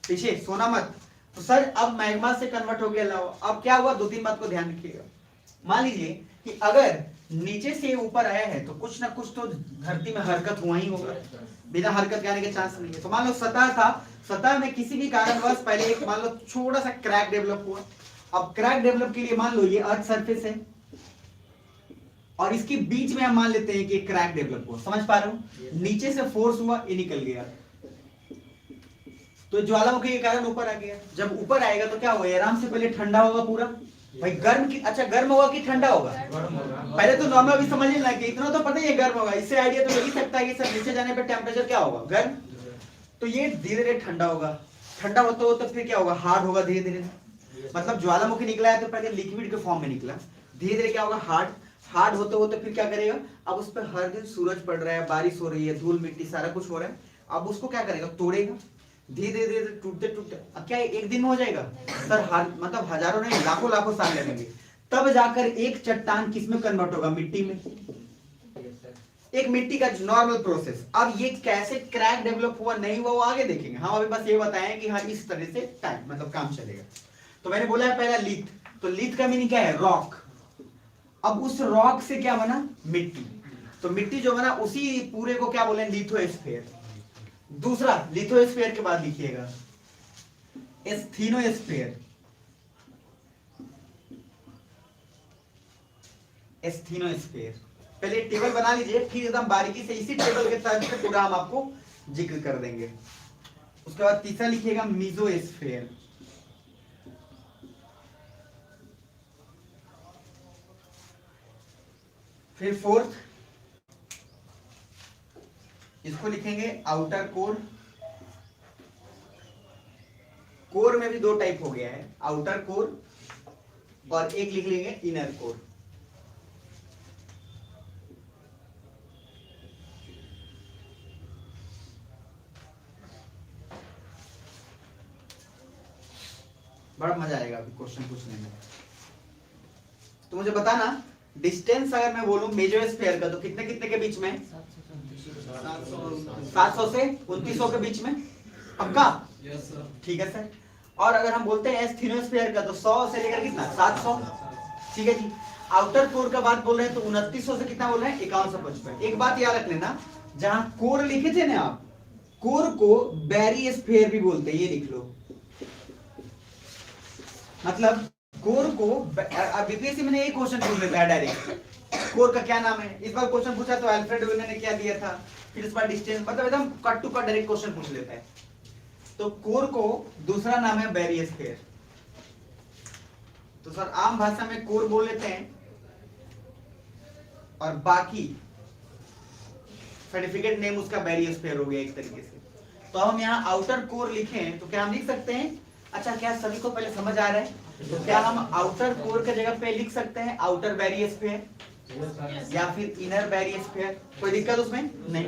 पीछे सोना मत। तो सर अब मैग्मा से कन्वर्ट हो गया लावा। अब क्या हुआ, 2-3 बात को ध्यान रखिएगा। मान लीजिए कि अगर नीचे से ऊपर आया है तो कुछ ना कुछ तो धरती में हरकत हुआ ही होगा, बिना हरकत के आने के चांस नहीं है। तो मान लो सतह था, सतह में किसी भी कारणवश पहले एक मान लो छोटा सा क्रैक डेवलप हुआ। अब क्रैक डेवलप के लिए मान लो ये अर्थ सरफेस है और इसके बीच में हम मान लेते हैं कि क्रैक डेवलप हुआ, समझ पा रहे हो, नीचे से फोर्स हुआ, ये निकल गया, तो ज्वालामुखी के कारण ऊपर आ गया। जब ऊपर आएगा तो क्या होगा, आराम से पहले ठंडा होगा पूरा, भाई गर्म की, अच्छा गर्म होगा कि ठंडा होगा, पहले तो नॉर्मल अभी समझ लेना कि इतना तो पता ही है गर्म होगा, इससे आइडिया तो लग सकता है कि सर नीचे जाने पर टेम्परेचर क्या होगा, गर्म। तो ये धीरे धीरे ठंडा होगा, ठंडा होता हो तो फिर क्या होगा, हार्ड होगा धीरे धीरे। मतलब ज्वालामुखी निकला है तो पहले लिक्विड के फॉर्म में निकला, धीरे धीरे क्या होगा, हार्ड, हार्ड होते होते फिर क्या करेगा, अब उस पर हर दिन सूरज पड़ रहा है, बारिश हो रही है, धूल मिट्टी सारा कुछ हो रहा है, अब उसको क्या करेगा, तोड़ेगा, धीरे धीरे टूटते टूटते, अब क्या एक दिन में हो जाएगा सर, मतलब हजारों नहीं लाखों लाखों साल लगेंगे, तब जाकर एक चट्टान किस में कन्वर्ट होगा, मिट्टी में। एक मिट्टी का नॉर्मल प्रोसेस। अब ये कैसे क्रैक डेवलप हुआ नहीं हुआ वो आगे देखेंगे, हम अभी बस ये बताएं कि हाँ इस तरह से टाइम मतलब काम चलेगा। तो मैंने बोला है पहला लिथ, तो लिथ का मीनिंग क्या है, रॉक। अब उस रॉक से क्या बना, मिट्टी, तो मिट्टी जो बना उसी पूरे को क्या बोले, लिथोस्फीयर। दूसरा लिथोस्फीयर के बाद लिखिएगा एस्थीनोस्फीयर। एस्थीनोस्फीयर, पहले टेबल बना लीजिए, फिर एकदम बारीकी से इसी टेबल के तहत से पूरा हम आपको जिक्र कर देंगे। उसके बाद तीसरा लिखिएगा मीजोस्फीयर। फिर फोर्थ इसको लिखेंगे आउटर कोर। कोर में भी दो टाइप हो गया है, आउटर कोर और एक लिख लेंगे इनर कोर। बड़ा मजा आएगा अभी क्वेश्चन पूछने में। तो मुझे बताना डिस्टेंस अगर मैं बोलूं मेजोस्फीयर का तो कितने कितने के बीच में, 700 से 2900 के बीच में, पक्का? ठीक है सर। और अगर हम बोलते हैं एस्थीनोस्फीयर का तो 100 से लेकर कितना, 700। ठीक है जी। आउटर कोर का बात बोल रहे हैं तो 2900 से कितना बोल रहे हैं, 5155। एक बात याद रख लेना, जहां कोर लिखे थे ना आप, कोर को बैरियस्फीयर भी बोलते हैं, ये लिख लो। मतलब कोर को, बीपीएससी में यही क्वेश्चन पूछ लेता है डायरेक्ट, कोर का क्या नाम है। इस बार क्वेश्चन पूछा तो अल्फ्रेड वेलर ने क्या दिया था, फिर इस बार डिस्टेंस, मतलब एकदम cut to cut direct question पूछ लेता है। तो कोर को दूसरा नाम है बैरियस्फीयर। तो सर आम भाषा में कोर बोल लेते हैं और बाकी सर्टिफिकेट नेम उसका बैरियस्फीयर हो गया एक तरीके से। तो हम यहाँ आउटर कोर लिखें तो क्या हम लिख सकते हैं, अच्छा क्या सभी को पहले समझ आ रहा है, तो क्या हम आउटर कोर के जगह पे लिख सकते हैं आउटर बैरियस्फीयर या फिर इनर बैरियस्फीयर, कोई दिक्कत उसमें नहीं।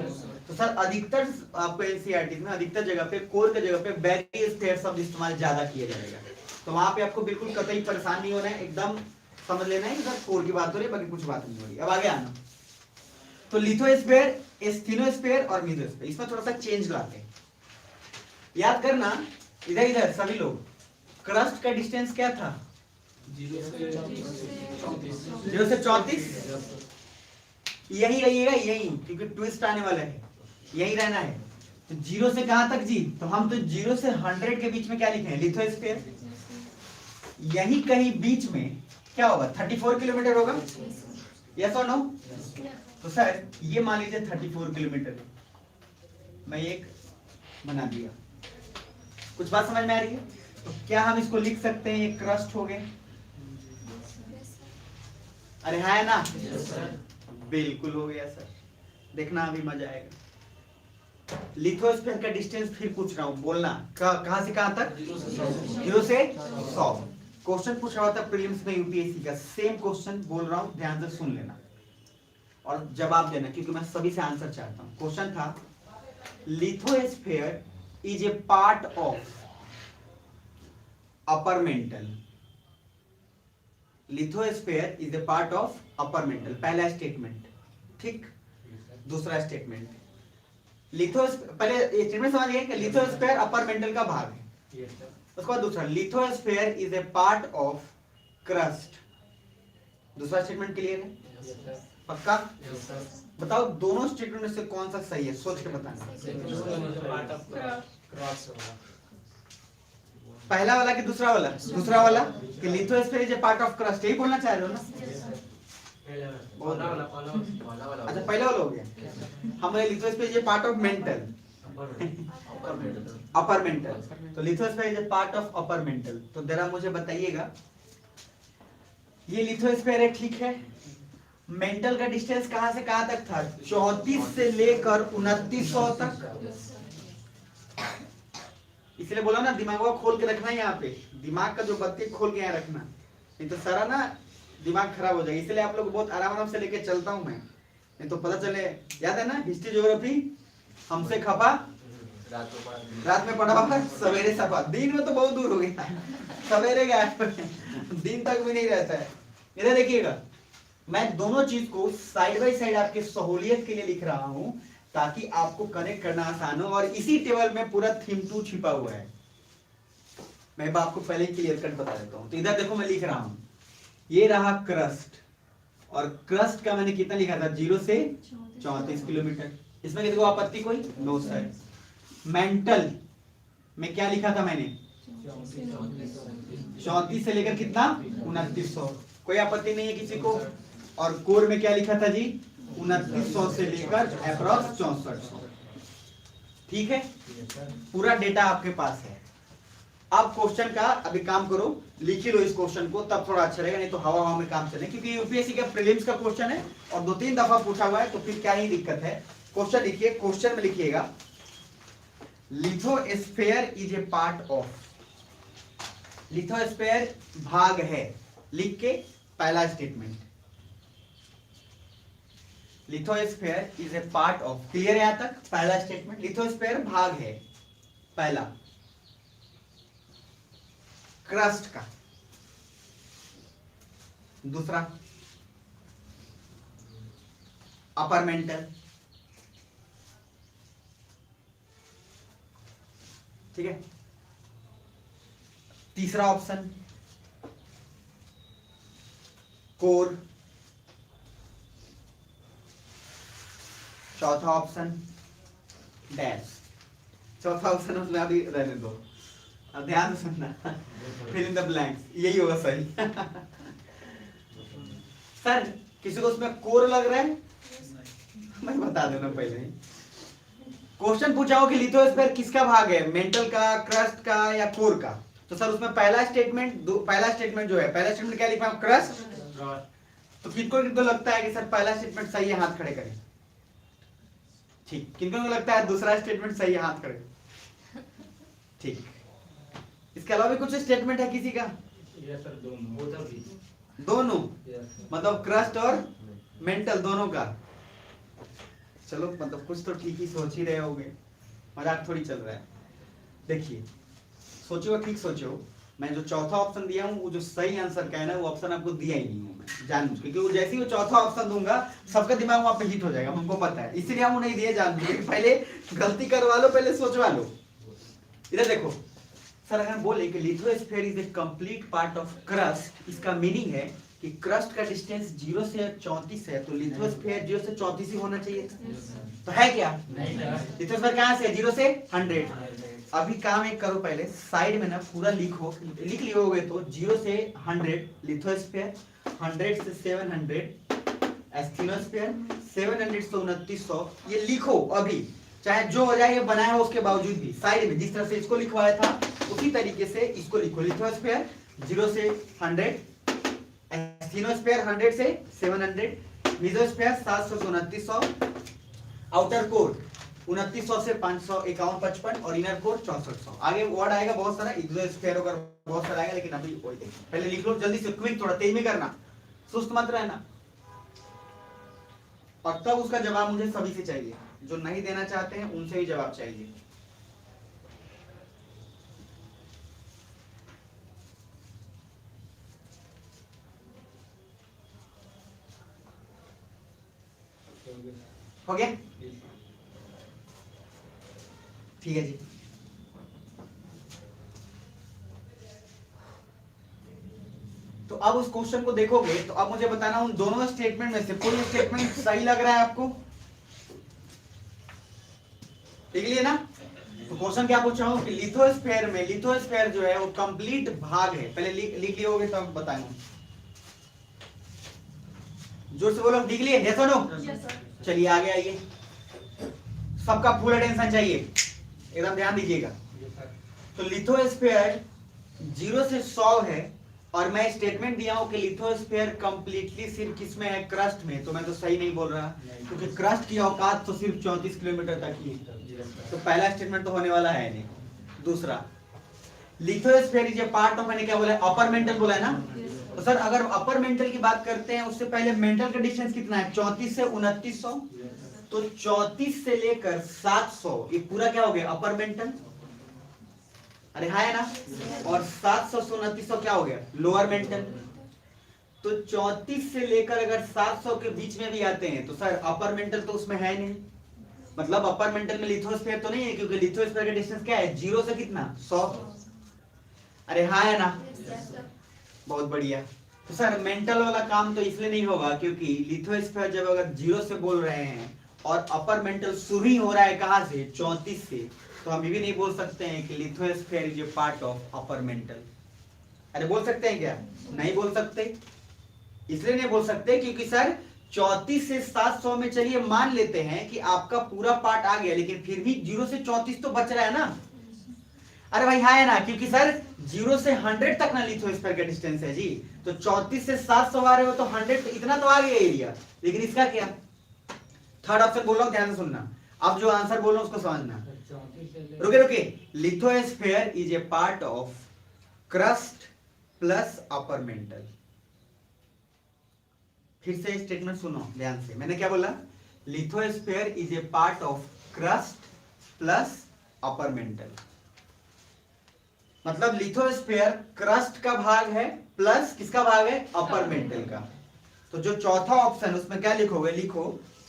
तो सर अधिकतर आपको एनसीईआरटी में अधिकतर जगह पे कोर के जगह पे बैरियस्फीयर शब्द इस्तेमाल ज्यादा किया जाएगा, तो वहां पे आपको बिल्कुल कतई परेशान नहीं होना है, एकदम समझ लेना है सर कोर की बात हो रही है, बाकी कुछ बात नहीं हो रही। अब आगे आना, तो लिथोस्फीयर, एस्थीनोस्फीयर और मीजोस्फीयर, इसमें थोड़ा सा चेंज लाते हैं। याद करना इधर इधर सभी लोग, क्रस्ट का डिस्टेंस क्या था, 0 से 34, यही रहिएगा, यही, क्योंकि ट्विस्ट आने वाला है, यही रहना है। तो 0 से कहां तक जी, तो हम तो 0 से 100 के बीच में क्या लिखे हैं, लिथोस्फीयर। यही कहीं बीच में क्या होगा, 34 किलोमीटर होगा, यस और नो। तो सर ये मान लीजिए 34 किलोमीटर, मैं एक बना दिया, कुछ बात समझ में आ रही है। तो क्या हम इसको लिख सकते हैं, ये क्रस्ट हो गए, अरे है ना, बिल्कुल हो गया सर, देखना अभी मजा आएगा। लिथोस्फीयर का डिस्टेंस फिर पूछ रहा हूं, बोलना कहां से कहां तक, 0 से 100। क्वेश्चन पूछ रहा था प्रीलिम्स में यूपीएससी का, सेम क्वेश्चन बोल रहा हूं, ध्यान से सुन लेना और जवाब देना, क्योंकि मैं सभी से आंसर चाहता हूं। क्वेश्चन था lithosphere is a part of upper mental. Lithosphere is a part of upper mental, पहला स्टेटमेंट, ठीक। दूसरा स्टेटमेंट, पहले स्टेटमेंट समझ गए कि लिथोस्फीयर अपर मेंटल का भाग है। उसके बाद दूसरा, lithosphere is a part of crust. दूसरा स्टेटमेंट क्लियर है, पक्का? बताओ दोनों स्टेटमेंट में से कौन सा सही है, सोच के बताना। पहला वाला कि दूसरा वाला, दूसरा वाला कि lithosphere is a part of crust, यही बोलना चाह रहे हो ना। अच्छा पहला वाला हो गया, हमारे lithosphere is a part of mantle, upper mantle. तो lithosphere is a part of upper mantle. तो जरा मुझे बताइएगा, ये लिथोस्फीयर है, ठीक है। मेंटल का डिस्टेंस कहां से कहां तक था, 34 से लेकर 2900 तक। इसलिए बोला ना दिमाग को खोल के रखना है, यहाँ पे दिमाग का जो बत्ती खोल के यहाँ रखना, नहीं तो सारा ना दिमाग खराब हो जाएगा, इसलिए आप लोग बहुत आराम आराम से लेके चलता हूँ मैं, नहीं तो पता चले। याद है ना हिस्ट्री ज्योग्राफी, हमसे खपा रात में पढ़ा हुआ सवेरे सफा, दिन में तो बहुत दूर हो गया, सवेरे गया दिन तक भी नहीं रहता है। इधर देखिएगा, मैं दोनों चीज को साइड बाय साइड आपके सहूलियत के लिए लिख रहा हूं ताकि आपको कनेक्ट करना आसान हो, और इसी टेबल में पूरा थीम 2 छिपा हुआ है। मैं आपको पहले ही क्लियर कट बता देता हूं। तो इधर देखो मैं लिख रहा हूं, ये रहा क्रस्ट, और क्रस्ट का मैंने कितना लिखा था 0 से 34 किलोमीटर। इसमें किसी को आपत्ति कोई? No sir. मेंटल में क्या लिखा था मैंने 34 से लेकर कितना 2900, कोई आपत्ति नहीं है किसी को। और कोर में क्या लिखा था जी 2900 से लेकर अप्रॉक्स 6400। ठीक है, पूरा डेटा आपके पास है। आप क्वेश्चन का अभी काम करो, लिख ही लो इस क्वेश्चन को, तब थोड़ा अच्छा रहेगा, नहीं तो हवा हवा में काम चले, क्योंकि यूपीएससी का प्रीलिम्स का क्वेश्चन है और 2-3 दफा पूछा हुआ है, तो फिर क्या ही दिक्कत है। क्वेश्चन लिखिए, क्वेश्चन में लिखिएगा lithosphere is a part of, lithosphere भाग है, लिख के पहला statement, lithosphere is a part of. Clear है यहां तक? पहला स्टेटमेंट, लिथोस्फीयर भाग है पहला क्रस्ट का। दूसरा अपर मेंटल, ठीक है। तीसरा ऑप्शन कोर। चौथा ऑप्शन डैश। चौथा ऑप्शन उसमें अभी रहने दो, अब ध्यान से सुनना, फिल इन द ब्लैंक्स, यही होगा सही। सर किसी को उसमें कोर लग रहा है? मैं बता दूं ना पहले ही। क्वेश्चन पूछा हो कि लिथोस्फीयर किसका भाग है, मेंटल का, क्रस्ट का या कोर का, तो सर उसमें पहला स्टेटमेंट जो है, पहला स्टेटमेंट क्या लिखा है क्रस्ट। तो किनको लगता है कि सर पहला स्टेटमेंट सही है, हाथ खड़े करें। ठीक, किनको लगता है दूसरा स्टेटमेंट सही है, हाथ खड़े। ठीक, इसके अलावा भी कुछ स्टेटमेंट है किसी का? यस सर, दोनों दोनों मतलब क्रस्ट और मेंटल दोनों का। चलो मतलब कुछ तो ठीक ही सोच ही रहे होगे, मजाक थोड़ी चल रहा है। देखिए सोचो, ठीक सोचो, मैं जो चौथा ऑप्शन दिया हूं वो जो सही आंसर का है ना, वो ऑप्शन आपको दिया ही नहीं हूं मैं जानबूझ के, क्योंकि जैसे ही वो चौथा ऑप्शन दूंगा सबका दिमाग वहां पे हिट हो जाएगा, हमको पता है, इसलिए हम नहीं दिए जानबूझ के। पहले गलती करवा लो, पहले सोचवा लो। इधर देखो सर, अगर बोले कि lithosphere is A complete part of crust, इसका मीनिंग है कि क्रस्ट का डिस्टेंस 0 से 34 है, तो लिथोस्फीयर 0 से 34 ही होना चाहिए। तो है क्या? लिथोस्फीयर कहां से? 0 से 100। अभी काम एक करो, पहले साइड में ना पूरा लिख लियोगे तो 0 से 100 लिथोस्फीयर, 100 से 700 एस्थेनोस्फीयर, 700 से 2900, ये लिखो अभी, चाहे जो हो जाए ये बनाया हो उसके बावजूद भी साइड में जिस तरह से इसको लिखवाया था उसी तरीके से इसको लिखो। लिथोस्फीयर 0 से 100, एस्थेनोस्फीयर 100 से 700, मेसोस्फीयर 700 से 2900, आउटर कोर 2900 से 551 55 और इनर कोर 6400। आगे वर्ड आएगा बहुत सारा, एक्सोस्फीयर होगा बहुत सारा आएगा, लेकिन अभी वही देखिए, पहले लिख लो जल्दी से, क्विक, थोड़ा तेज में करना, सुस्त मत रहना। और तब उसका जवाब मुझे सभी से चाहिए, जो नहीं देना चाहते हैं उनसे ही जवाब चाहिए। हो गया? ठीक है जी। तो अब उस क्वेश्चन को देखोगे तो अब मुझे बताना उन दोनों स्टेटमेंट में से कोई स्टेटमेंट सही लग रहा है आपको? देख लिए ना? तो क्वेश्चन क्या पूछा हूं कि लिथोस्फीयर में, लिथोस्फीयर जो है वो कंप्लीट भाग है, पहले लिख लिए होगे तो अब बताएंगे। जोर से बोलो, लिख लिए? यस और नो? चलिए आगे आइए, सबका फुल अटेंशन चाहिए, एकदम ध्यान दीजिएगा। तो लिथोस्फीयर 0 से 100 है, और मैं स्टेटमेंट दिया हूं कि लिथोस्फीयर कंप्लीटली सिर्फ किसमें है? क्रस्ट में। तो मैं तो सही नहीं बोल रहा, क्योंकि क्रस्ट की औकात तो सिर्फ 34 किलोमीटर तक ही है, तो पहला स्टेटमेंट तो होने वाला है नहीं। दूसरा, lithosphere is a part of, मैंने क्या बोला? अपर मेंटल बोला है ना, तो सर अगर अपर मेंटल की बात करते हैं उससे पहले मेंटल का डिस्टेंस कितना है 34 से 2900, तो 34 से लेकर 700 ये पूरा क्या हो गया अपर मेंटल, अरे हाँ है ना, और 700 से 2900 क्या हो गया लोअर मेंटल। तो 34 से लेकर अगर 700 के बीच में भी आते हैं तो सर अपर मेंटल तो उसमें है नहीं, मतलब अपर मेंटल में लिथोस्फीयर तो नहीं है, क्योंकि लिथोस्फीयर का डिस्टेंस क्या है 0 से कितना 100, अरे हाँ है ना, बहुत बढ़िया। तो सर मेंटल वाला काम तो इसलिए नहीं होगा क्योंकि लिथोस्फीयर जब अगर 0 से बोल रहे हैं और अपर मेंटल शुरू ही हो रहा है कहां से 34 से, तो हम ये भी नहीं बोल सकते हैं कि lithosphere is a part of upper mental. अरे बोल सकते हैं क्या, नहीं बोल सकते, इसलिए नहीं बोल सकते क्योंकि सर 34 से 700 में चलिए मान लेते हैं कि आपका पूरा पार्ट आ गया, लेकिन फिर भी 0 से 34 तो बच रहा है ना, अरे भाई हाँ है ना, क्योंकि सर 0 से 100 तक ना लिथोस्फीयर का डिस्टेंस है जी, तो 34 से 700 आ रहे हो तो 100 इतना तो आ गया एरिया, लेकिन इसका क्या, थर्ड ऑप्शन बोल रहा हूं ध्यान से सुनना, अब जो आंसर बोल रहा हूं उसको समझना, रुके रुके, lithosphere is a part of crust plus upper mantle. फिर से स्टेटमेंट सुनो ध्यान से, मैंने क्या बोला, lithosphere is a part of crust plus upper mantle, मतलब लिथोस्फीयर क्रस्ट का भाग है प्लस किसका भाग है अपर मेंटल का। तो जो चौथा ऑप्शन उसमें क्या लिखोगे, लिखो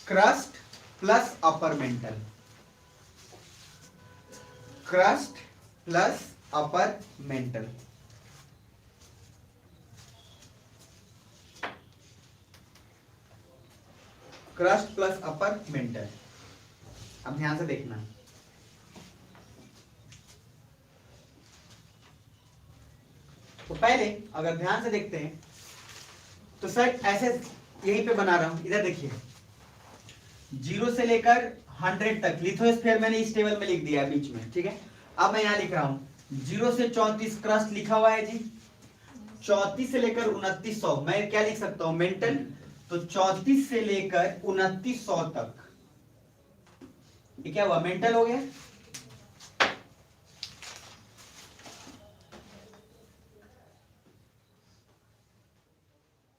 crust plus upper mantle, crust plus upper mantle. Crust plus upper mantle. अब ध्यान से देखना, तो पहले अगर ध्यान से देखते हैं तो सर ऐसे यहीं पे बना रहा हूं, इधर देखिए 0 से लेकर 100 तक लिथोस्फीयर मैंने इस टेबल में लिख दिया है बीच में, ठीक है। अब मैं यहां लिख रहा हूं 0 से 34 क्रस्ट लिखा हुआ है जी, 34 से लेकर 2900 मैं क्या लिख सकता हूं मेंटल, तो 34 से लेकर 2900 तक ये क्या हुआ मेंटल हो गया।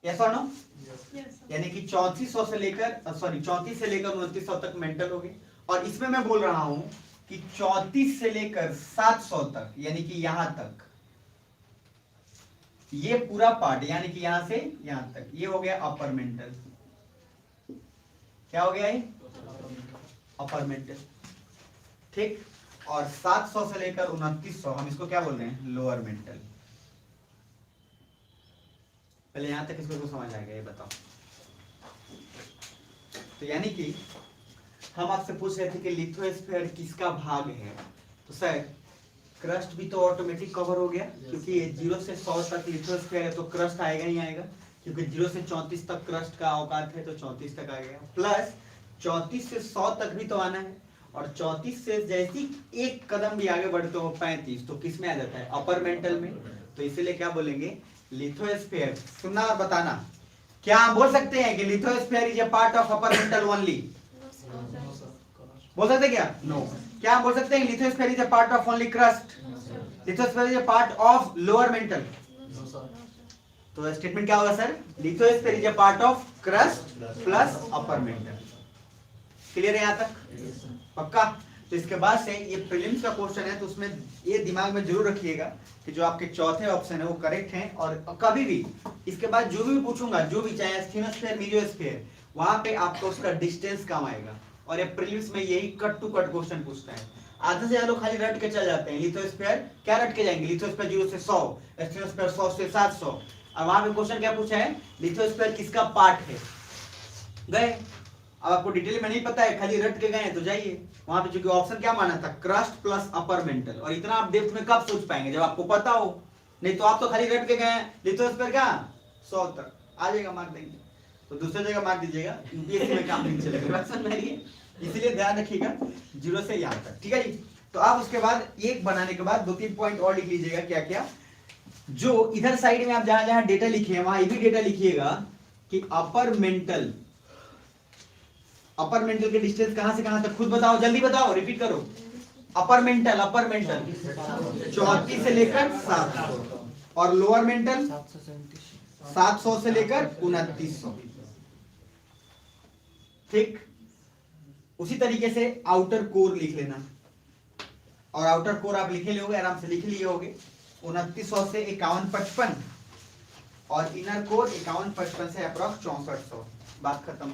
यस और नो, यानी कि 3400 से लेकर 34 से लेकर 2900 तक मेंटल हो गए, और इसमें मैं बोल रहा हूं कि 34 से लेकर 700 तक यानी कि यहां तक ये पूरा पार्ट, यानी कि यहां से यहां तक ये हो गया अपर मेंटल। क्या हो गया ये अपर मेंटल, ठीक। और 700 से लेकर 2900 हम इसको क्या बोल रहे हैं लोअर मेंटल। पहले यहां तक इसको समझ आएगा ये बताओ। तो यानी कि हम आपसे पूछ रहे थे कि लिथोस्फीयर किसका भाग है, तो सर क्रस्ट भी तो ऑटोमेटिक कवर हो गया, क्योंकि 0 से 100 तक लिथोस्फीयर है तो क्रस्ट आएगा ही आएगा, क्योंकि 0 से 34 तक क्रस्ट का औकात है तो 34 तक आएगा, प्लस 34 से 100 तक भी तो आना है, और 34 से जैसी एक कदम भी आगे बढ़ते हो 35 तो किस में आ जाता है अपर मेंटल में। तो इसीलिए क्या बोलेंगे लिथोस्फीयर, सुनना और बताना, क्या हम बोल सकते हैं कि lithosphere is a part of upper mental only, बोल सकते क्या नो क्या हम बोल सकते हैं lithosphere is a part of only crust, lithosphere is a part of lower mental. तो स्टेटमेंट क्या होगा sir, lithosphere is a part of crust plus upper mantle. Clear है यहां तक, पक्का। तो इसके बाद से ये प्रीलिम्स का क्वेश्चन है तो उसमें ये दिमाग में जरूर रखिएगा कि जो आपके चौथे ऑप्शन है वो करेक्ट है, और कभी भी इसके बाद जो भी पूछूंगा, जो भी चाहे एस्थेनोस्फीयर मीडियोस्फीयर, वहां पे आपको उसका डिस्टेंस कम आएगा, और ये प्रीलिम्स में यही कट टू कट क्वेश्चन पूछता है। आधे से ज्यादा लोग खाली रट के चल जाते हैं, लिथोस्फीयर क्या रट के जाएंगे, लिथोस्फीयर 0 से 100, एस्थेनोस्फीयर 100 से 700, और वहां पे क्वेश्चन क्या पूछा है लिथोस्फीयर किसका पार्ट है, गए। अब आपको डिटेल में नहीं पता है, खाली रट के गए तो जाइए वहां पे, क्योंकि ऑप्शन क्या माना था क्रस्ट प्लस अपर मेंटल, और इतना आप डेप्थ में कब सोच पाएंगे जब आपको पता हो, नहीं तो आप तो खाली रट के गए लिथोस्फीयर क्या 100 तक आ जाएगा मार्क देंगे, तो दूसरी जगह मार्क दीजिएगा, यूपीएससी में काम नहीं चलेगा, बात समझ में आई है? इसीलिए ध्यान रखिएगा 0 से यहाँ तक, ठीक है जी। तो आप उसके बाद एक बनाने के बाद 2-3 पॉइंट और लिख लीजिएगा, क्या क्या, जो इधर साइड में आप जहां जहां डेटा लिखे वहां ये भी डेटा लिखिएगा कि अपर मेंटल के डिस्टेंस कहां से कहां तक, खुद बताओ, जल्दी बताओ, रिपीट करो। अपर मेंटल 34 से लेकर 700, और लोअर मेंटल 700 से लेकर 2900। ठीक, उसी तरीके से आउटर कोर लिख लेना, और आउटर कोर आप लिखे होगे, आराम से लिख लिए होगे 2900 से 5155, और इनर कोर 5155 से अप्रॉक्स 6400। बात खत्म।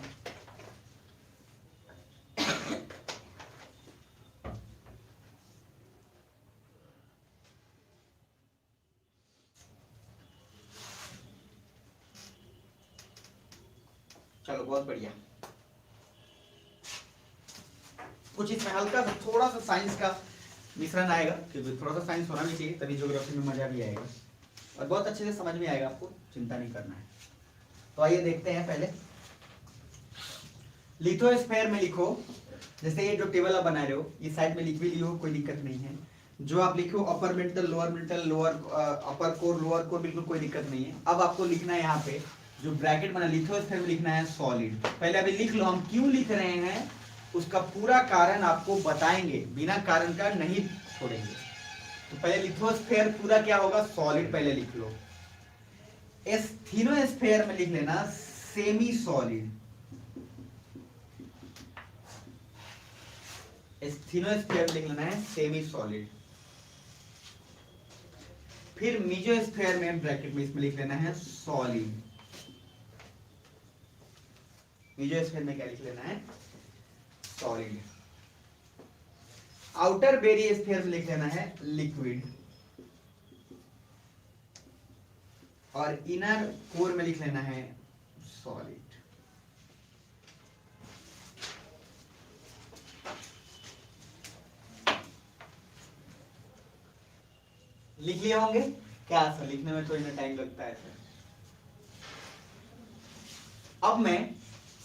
चलो बहुत बढ़िया। कुछ इसमें हल्का सा थोड़ा सा साइंस का मिश्रण आएगा, क्योंकि थोड़ा सा साइंस होना भी चाहिए, तभी ज्योग्राफी में मजा भी आएगा और बहुत अच्छे से समझ में आएगा, आपको चिंता नहीं करना है। तो आइए देखते हैं। पहले लिथोस्फीयर में लिखो, जैसे ये जो टेबल आप बना रहे हो, ये साइड में लिख भी लियो, कोई दिक्कत नहीं है। जो आप लिखो upper mantle, lower upper core, lower core, बिल्कुल कोई दिक्कत नहीं है। अब आपको लिखना है यहाँ पे जो ब्रैकेट बना लिथोस्फीयर में लिखना है सॉलिड। पहले अभी लिख लो, हम क्यों लिख रहे हैं उसका पूरा कारण आपको बताएंगे, बिना कारण का नहीं छोड़ेंगे। तो पहले लिथोस्फीयर पूरा क्या होगा, सॉलिड पहले लिख लो। एस्थीनोस्फीयर में लिख लेना सेमी सॉलिड। एस्थीनोस्फीयर में लिख लेना है सेमी सॉलिड। फिर मीजोस्फीयर में ब्रैकेट में इसमें लिख लेना है सॉलिड। मीजोस्फीयर में क्या लिख लेना है, सॉलिड। आउटर बेरिस्फीयर में लिख लेना है लिक्विड, और इनर कोर में लिख लेना है सॉलिड। लिख लिए होंगे क्या? सर लिखने में थोड़ी ना टाइम लगता है सर। अब मैं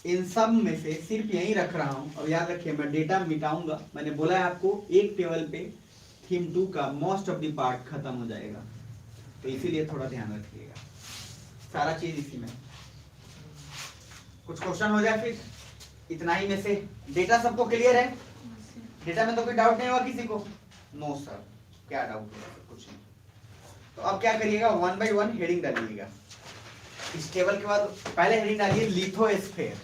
इन सब में से सिर्फ यही रख रहा हूं, और याद रखिए मैं डेटा मिटाऊंगा। मैंने बोला है आपको एक टेबल पे थीम 2 का मोस्ट ऑफ द पार्ट खत्म हो जाएगा, तो इसीलिए थोड़ा ध्यान रखिएगा, सारा चीज इसी में। कुछ क्वेश्चन हो जाए फिर इतना ही में से। डेटा सबको क्लियर है? डेटा में तो कोई डाउट नहीं हुआ किसी को? नो सर, क्या डाउट होगा? कुछ नहीं। तो अब क्या करिएगा, 1 बाय 1 हेडिंग डालिएगा। इस टेबल के बाद पहले हेडिंग डालिए लिथोस्फीयर,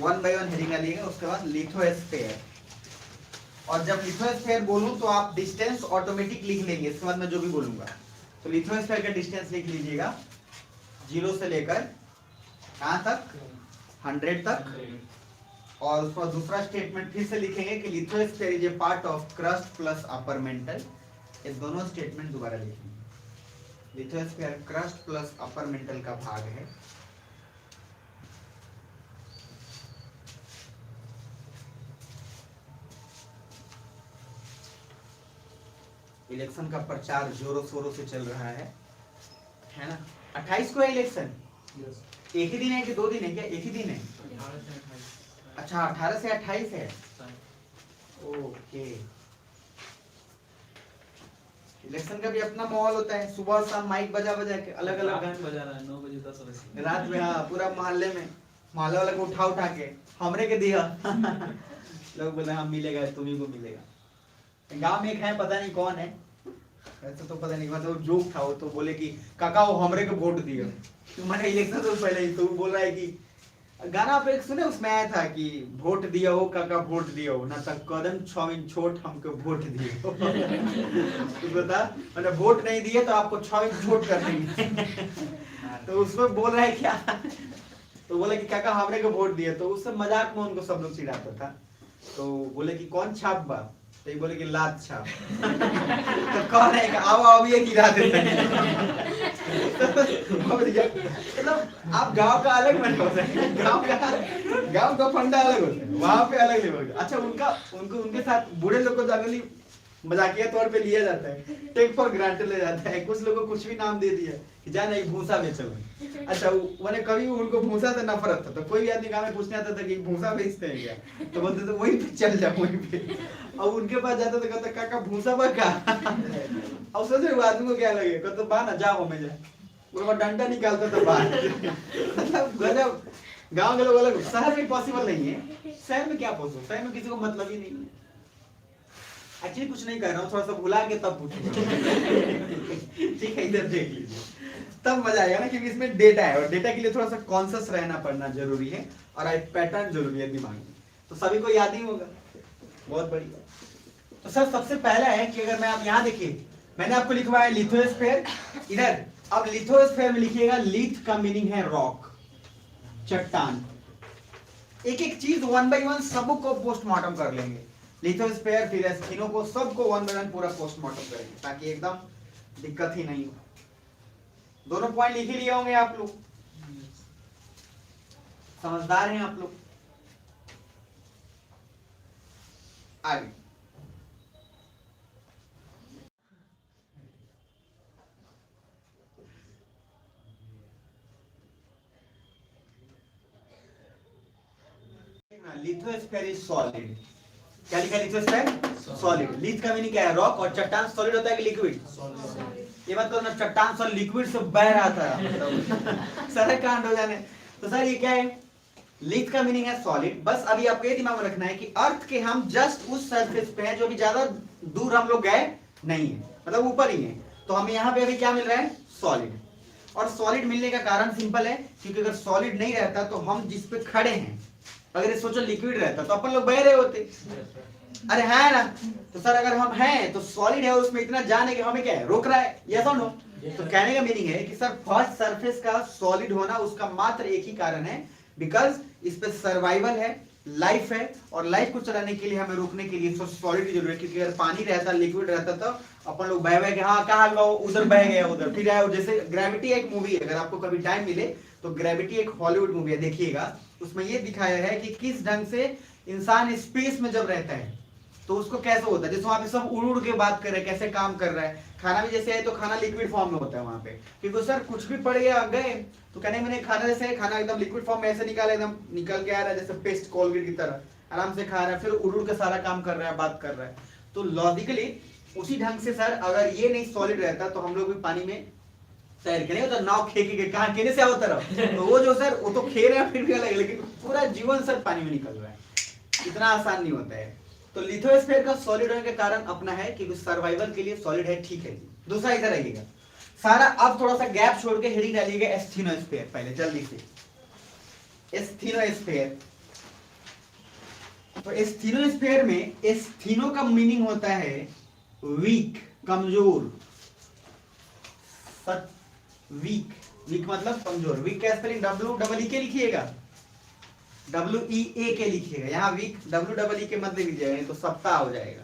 1 बाय 1 हेडिंग डालिएगा, उसके बाद लिथोस्फीयर। और जब लिथोस्फीयर बोलूं तो आप डिस्टेंस ऑटोमेटिक लिख लेंगे, इसके बाद मैं जो भी बोलूंगा। तो लिथोस्फीयर का डिस्टेंस लिख लीजिएगा 0 से लेकर कहां तक, 100 तक। और उसका दूसरा स्टेटमेंट फिर से लिखेंगे कि lithosphere is a part of crust plus upper mantle. ये दोनों स्टेटमेंट दोबारा लिखेंगे। Lithosphere crust plus upper mantle का भाग है। इलेक्शन का प्रचार जोरों शोरों से चल रहा है ना? 28 को है इलेक्शन। एक ही दिन है कि 2 दिन है? क्या एक ही दिन है? अच्छा 18 से 28 है। ओके, इलेक्शन का भी अपना माहौल होता है, सुबह शाम माइक बजा बजा के अलग अलग गाने बजा रहा है 9 बजे 10 बजे रात में। हाँ, पूरा मोहल्ले में, मोहल्ले वाले को उठा उठा के हमरे के दिया लोग बोले हाँ मिलेगा, तुम्ही को मिलेगा। गांव में एक है, पता नहीं कौन है, ऐसा तो पता नहीं, मतलब जोक था वो, तो बोले कि काका वो हमरे को वोट दियो। तो मैंने इलेक्शन से पहले ही तो बोल रहा है कि गाना आप एक सुने, उसमें आया था कि वोट दिया हो काका, वोट दिया हो ना, तक कदम 6 इंच छोट हमको वोट दियो। तो बता, मैंने वोट नहीं दिए तो आपको 6 इंच छोट कर देंगे। तो उसमें बोल रहा है क्या, तो बोले कि काका हमरे को वोट दिए, तो उससे मजाक में उनको सब लोग चिढ़ाता था। तो बोले कि कौन छाप बा, तो ये बोले कि लात छाप। तो कौन है, आओ आओ ये गिरा देते हैं। मतलब आप गांव का अलग बने होते हैं, गांव का फंडा अलग होता है, वहां पे अलग लेवल का। अच्छा उनके साथ बूढ़े लोग को जनरली मजाकिया तौर पे लिया जाता है, टेक फॉर ग्रांटेड ले जाता है। कुछ लोगों को कुछ भी नाम दे दिया कि जा नहीं भूसा बेचो। अच्छा मैंने कभी उनको भूसा से नफरत था, तो कोई आदमी गाँव में पूछने आता था कि भूसा बेचते हैं क्या, तो बोलते थे वहीं पे चल जाओ वहीं पे। और उनके पास जाता तो कहता काका भूसा बा का। और सोचे आदमी को क्या लगे, कहता बा ना जाओ में जाए, वो डंडा निकालता था बाहर। मतलब गजब, गांव के लोग अलग। शहर में पॉसिबल नहीं है, शहर में क्या पॉसिबल, शहर में किसी को मतलब ही नहीं है। एक्चुअली कुछ नहीं कर रहा हूँ, थोड़ा सा भुला के तब पूछूंगा। ठीक है, इधर देख लीजिए, तब मजा आएगा ना, क्योंकि इसमें डेटा है और डेटा के लिए थोड़ा सा कॉन्शियस रहना पड़ना जरूरी है और एक पैटर्न जरूरी है दिमाग में, तो सभी को याद ही होगा। बहुत बढ़िया। तो सर सबसे पहला है कि अगर मैं आप यहाँ देखिए, मैंने आपको लिखवाया लिथोस्फेयर इधर, अब लिथोस्फेयर में लिखिएगा, लिथ का मीनिंग है रॉक, चट्टान। एक एक चीज वन बाय वन सबको पोस्टमार्टम कर लेंगे, लिथोस्फेयर फिर एस्थिनो को, सबको वन बाय वन पूरा पोस्टमार्टम करेंगे ताकि एकदम दिक्कत ही नहीं हो। दोनों पॉइंट लिख ही लिए होंगे आप लोग, समझदार हैं आप लोग। आगे लिथोस्फेयर इज सॉलिड। क्या लिखा है लिथोस्फेयर? सॉलिड। लिथ का मीनिंग क्या है? रॉक। और चट्टान सॉलिड होता है कि लिक्विड? ये मत करो ना चट्टान सॉलिड लिक्विड से बह रहा था सारा कांड हो जाने। तो सर ये क्या है? लिथ का मीनिंग है सॉलिड। बस अभी आपको ये दिमाग में रखना है कि अर्थ के हम जस्ट उस सरफेस पे हैं जो भी ज्यादा दूर हम लोग गए नहीं है, मतलब ऊपर ही है। तो हमें यहाँ पे अभी क्या मिल रहा है? सॉलिड। और सॉलिड मिलने का कारण सिंपल है, क्योंकि अगर सॉलिड नहीं रहता तो हम जिस पे खड़े हैं, अगर ये सोचो लिक्विड रहता तो अपन लोग बह रहे होते। अरे है ना? तो सर अगर हम हैं तो सॉलिड है, उसमें इतना जान है कि हमें क्या है रोक रहा है, यस और नो? तो कहने का मीनिंग है कि सर फर्स्ट सरफेस का सॉलिड होना उसका मात्र एक ही कारण है, बिकॉज इस पे सर्वाइवल है, लाइफ है, और लाइफ को चलाने के लिए हमें रोकने के लिए सॉलिड की जरूरत है। क्योंकि अगर पानी रहता, लिक्विड रहता तो अपन लोग बह के हाँ कहाँ गए, उधर बह गए, उधर फिर आए। जैसे ग्रेविटी एक मूवी है, अगर आपको कभी टाइम मिले तो ग्रेविटी एक हॉलीवुड मूवी है, देखिएगा। उसमें ये दिखाया है कि किस ढंग से इंसान स्पेस में जब रहता है तो उसको कैसे होता है। जैसे वहां पे सब उड़ उड़ के बात कर रहे हैं, कैसे काम कर रहा है। खाना भी जैसे है तो खाना लिक्विड फॉर्म में होता है वहां पे, क्योंकि सर कुछ भी पड़ गया गए तो कहने मैंने खाना जैसे है, खाना एकदम लिक्विड फॉर्म में ऐसे निकाला, एकदम निकल के आ रहा है जैसे पेस्ट कोलगेट की तरह, आराम से खा रहा है, फिर उड़ उड़ के सारा काम कर रहा है, बात कर रहा है। तो लॉजिकली उसी ढंग से सर अगर ये नहीं सॉलिड रहता तो हम लोग भी पानी में तैर के नहीं होता, नाव खे के कहां केने से आओ तरफ। तो वो जो सर वो तो खे रहे हैं फिर भी अलग, लेकिन पूरा जीवन सर पानी में निकल रहा है, इतना आसान नहीं होता है। तो लिथोस्फेयर का सॉलिड होने का कारण अपना है कि सर्वाइवल के लिए सॉलिड है, ठीक है जी। दूसरा इधर आइएगा सारा, अब थोड़ा सा गैप छोड़ के हेडिंग डालिएगा एस्थेनोस्फेयर। पहले जल्दी से एस्थेनोस्फेयर। तो एस्थेनोस्फेयर में एस्थेनो का मीनिंग होता है वीक, कमजोर, वीक। वीक मतलब कमजोर। वीक का स्पेलिंग WEE के लिखिएगा, WEA के लिखिएगा। यहाँ वीक WEE के मत लिखिएगा, तो सप्ताह हो जाएगा।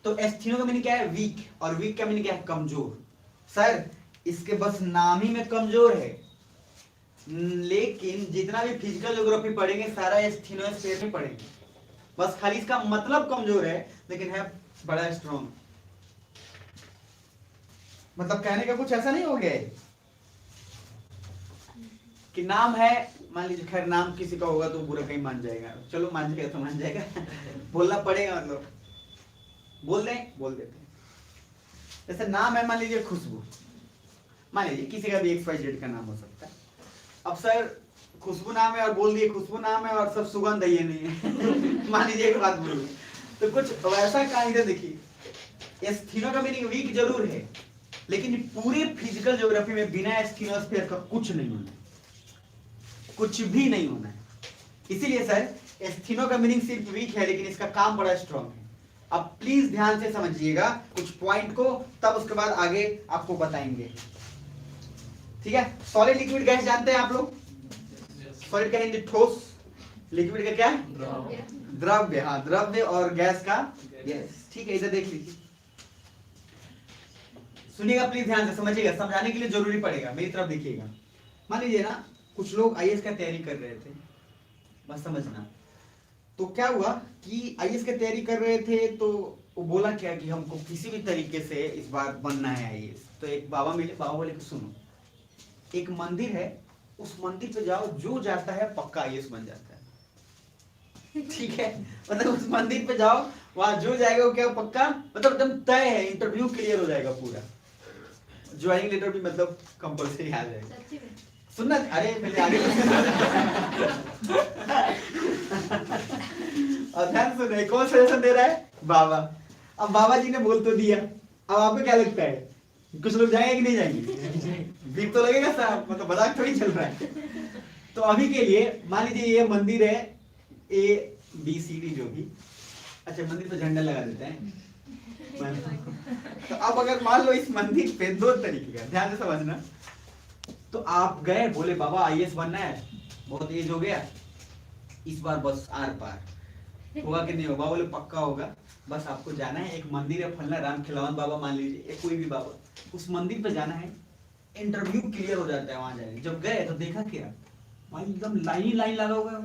तो एस्थेनो का मीनिंग क्या है? वीक। और वीक का मीनिंग क्या है? कमजोर। सर इसके बस नाम ही में कमजोर है, लेकिन जितना भी फिजिकल ज्योग्राफी पढ़ेंगे सारा एस्थेनोस्फेयर में पढ़ेंगे। बस खाली इसका मतलब कमजोर है, लेकिन है बड़ा स्ट्रॉन्ग। मतलब कहने का कुछ ऐसा नहीं हो गया है कि नाम है, मान लीजिए, खैर नाम किसी का होगा तो बुरा कहीं मान जाएगा, चलो मान जाएगा तो मान जाएगा बोलना पड़ेगा, मतलब बोल देते हैं। जैसे नाम है मान लीजिए खुशबू, मान लीजिए किसी का भी XYZ का नाम हो सकता है। अब सर खुशबू नाम है और बोल दिए खुशबू नाम है और सब सुगंध है ये नहीं है मान लीजिए एक बात बोलूं तो कुछ वैसा का इधर देखिए। एस्थेनो का मीनिंग वीक जरूर है, लेकिन पूरे फिजिकल ज्योग्राफी में बिना एस्थेनोस्फेयर का कुछ नहीं होना, कुछ भी नहीं होना है। इसीलिए सर एस्थेनो का मीनिंग सिर्फ वीक है, लेकिन इसका काम बड़ा स्ट्रॉन्ग है। अब प्लीज ध्यान से समझिएगा कुछ पॉइंट को, तब उसके बाद आगे आपको बताएंगे, ठीक है। सॉलिड लिक्विड गैस जानते हैं आप लोग? सॉलिड का हिंदी ठोस, लिक्विड का क्या है? द्रव्य। हाँ द्रव्य, और गैस का गैस, ठीक है। इधर देख लीजिए, सुनिएगा प्लीज ध्यान से, समझिएगा, समझाने के लिए जरूरी पड़ेगा, मेरी तरफ देखिएगा। मान लीजिए ना कुछ लोग IAS का तैयारी कर रहे थे, बस समझना। तो क्या हुआ कि IAS की तैयारी कर रहे थे तो वो बोला क्या कि हमको किसी भी तरीके से इस बार बनना है IAS। तो एक बाबा मिले, बाबा बोले कि सुनो, एक मंदिर है, उस मंदिर पे जाओ, जो जाता है पक्का IAS बन जाता है, ठीक है। मतलब उस मंदिर पे जाओ, वहां जो जाएगा वो क्या पक्का, मतलब एकदम तय है, इंटरव्यू क्लियर हो जाएगा पूरा, ज्वाइनिंग लेटर भी मतलब कंपल्सरी आ जाएगा। सुनना, अरे पहले आगे और ध्यान सुने, कौन सजेशन दे रहा है? बाबा। अब बाबा जी ने बोल तो दिया, अब आपको क्या लगता है कुछ लोग जाएंगे कि नहीं जाएंगे? भीड़ तो लगेगा साहब, मतलब मजाक थोड़ी चल रहा है। तो अभी के लिए मान लीजिए ये मंदिर है ABCD जो भी, अच्छा मंदिर पे झंडा लगा देते हैं। तो अब अगर मान लो इस मंदिर पे दो तरीके का, ध्यान से समझना, तो आप गए बोले बाबा IAS बनना है, बहुत एज हो गया, इस बार बस आर पार होगा कि नहीं होगा? बोले पक्का होगा, बस आपको जाना है, एक मंदिर है फलना राम खिलावन बाबा मान लीजिए, एक कोई भी बाबा, उस मंदिर पे जाना है, इंटरव्यू क्लियर हो जाता है वहां जाके। जब गए तो देखा क्या, वहां एकदम लाइन ही लाइन लगा हुआ है,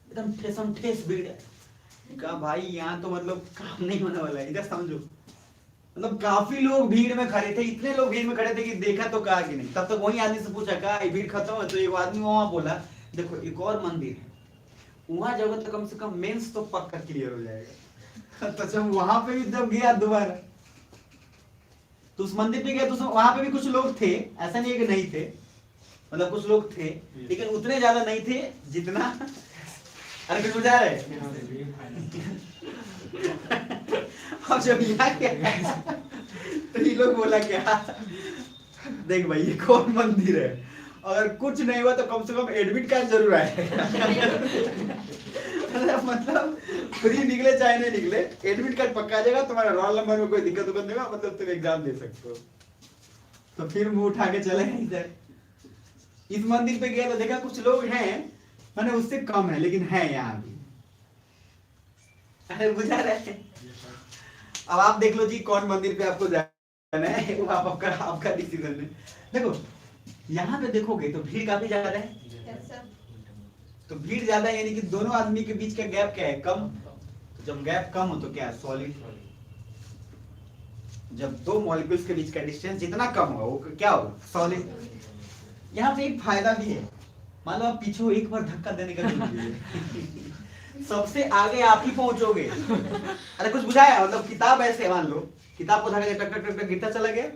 एकदम ठेसम ठेस भीड़ है। कहा भाई यहाँ तो मतलब काम नहीं होने वाला है, इधर समझो, मतलब काफी लोग भीड़ में खड़े थे, इतने लोग भीड़ में खड़े थे कि देखा तो कहा कि नहीं। तब तक वही आदमी से पूछा कहा भीड़ खत्म है, तो एक आदमी वहां बोला देखो एक और मंदिर है, वहां जगह तो कम से कम मेंस तो पक्का क्लियर हो जाएगा। तो जब वहां पे भी जब गया दोबारा, तो उस मंदिर पे गया तो वहां पे भी कुछ लोग थे, ऐसा नहीं है कि नहीं थे, मतलब कुछ लोग थे लेकिन उतने ज्यादा नहीं थे जितना, अरे कुछ बुझा रहे। अब जब यहाँ क्या तो ये लोग बोला क्या, देख भाई ये कौन मंदिर है, अगर कुछ नहीं हुआ तो कम से कम एडमिट कार्ड जरूर आएगा। मतलब फ्री निकले चाहे नहीं निकले, एडमिट कार्ड पक्का आ जाएगा, तुम्हारा रोल नंबर में कोई दिक्कत नहीं होगा, मतलब तुम एग्जाम दे सकते हो। तो फिर मुंह उठा के चले इधर, इस मंदिर पे गया तो देखा कुछ लोग हैं, मैंने उससे कम है लेकिन है यहाँ भी। अरे बुझा रहे। अब आप देख लो जी कौन मंदिर पे आपको जाना है, वो आपका डिसीजन है। देखो यहाँ पे देखोगे तो भीड़ काफी ज्यादा है, तो भीड़ ज्यादा है यानी कि दोनों आदमी के बीच का गैप क्या है, कम। तो जब गैप कम हो तो क्या है, सॉलिड। जब दो मॉलिक्यूल्स के बीच का डिस्टेंस जितना कम होगा वो क्या होगा, सॉलिड। यहाँ पे एक फायदा भी है, मान लो आप पीछे हो, एक बार धक्का देने का सबसे आगे आप ही पहुंचोगे। अरे कुछ बुझाया, मतलब किताब ऐसे मान लो, किताब को धक्का टक टक टक गिरता चला गया,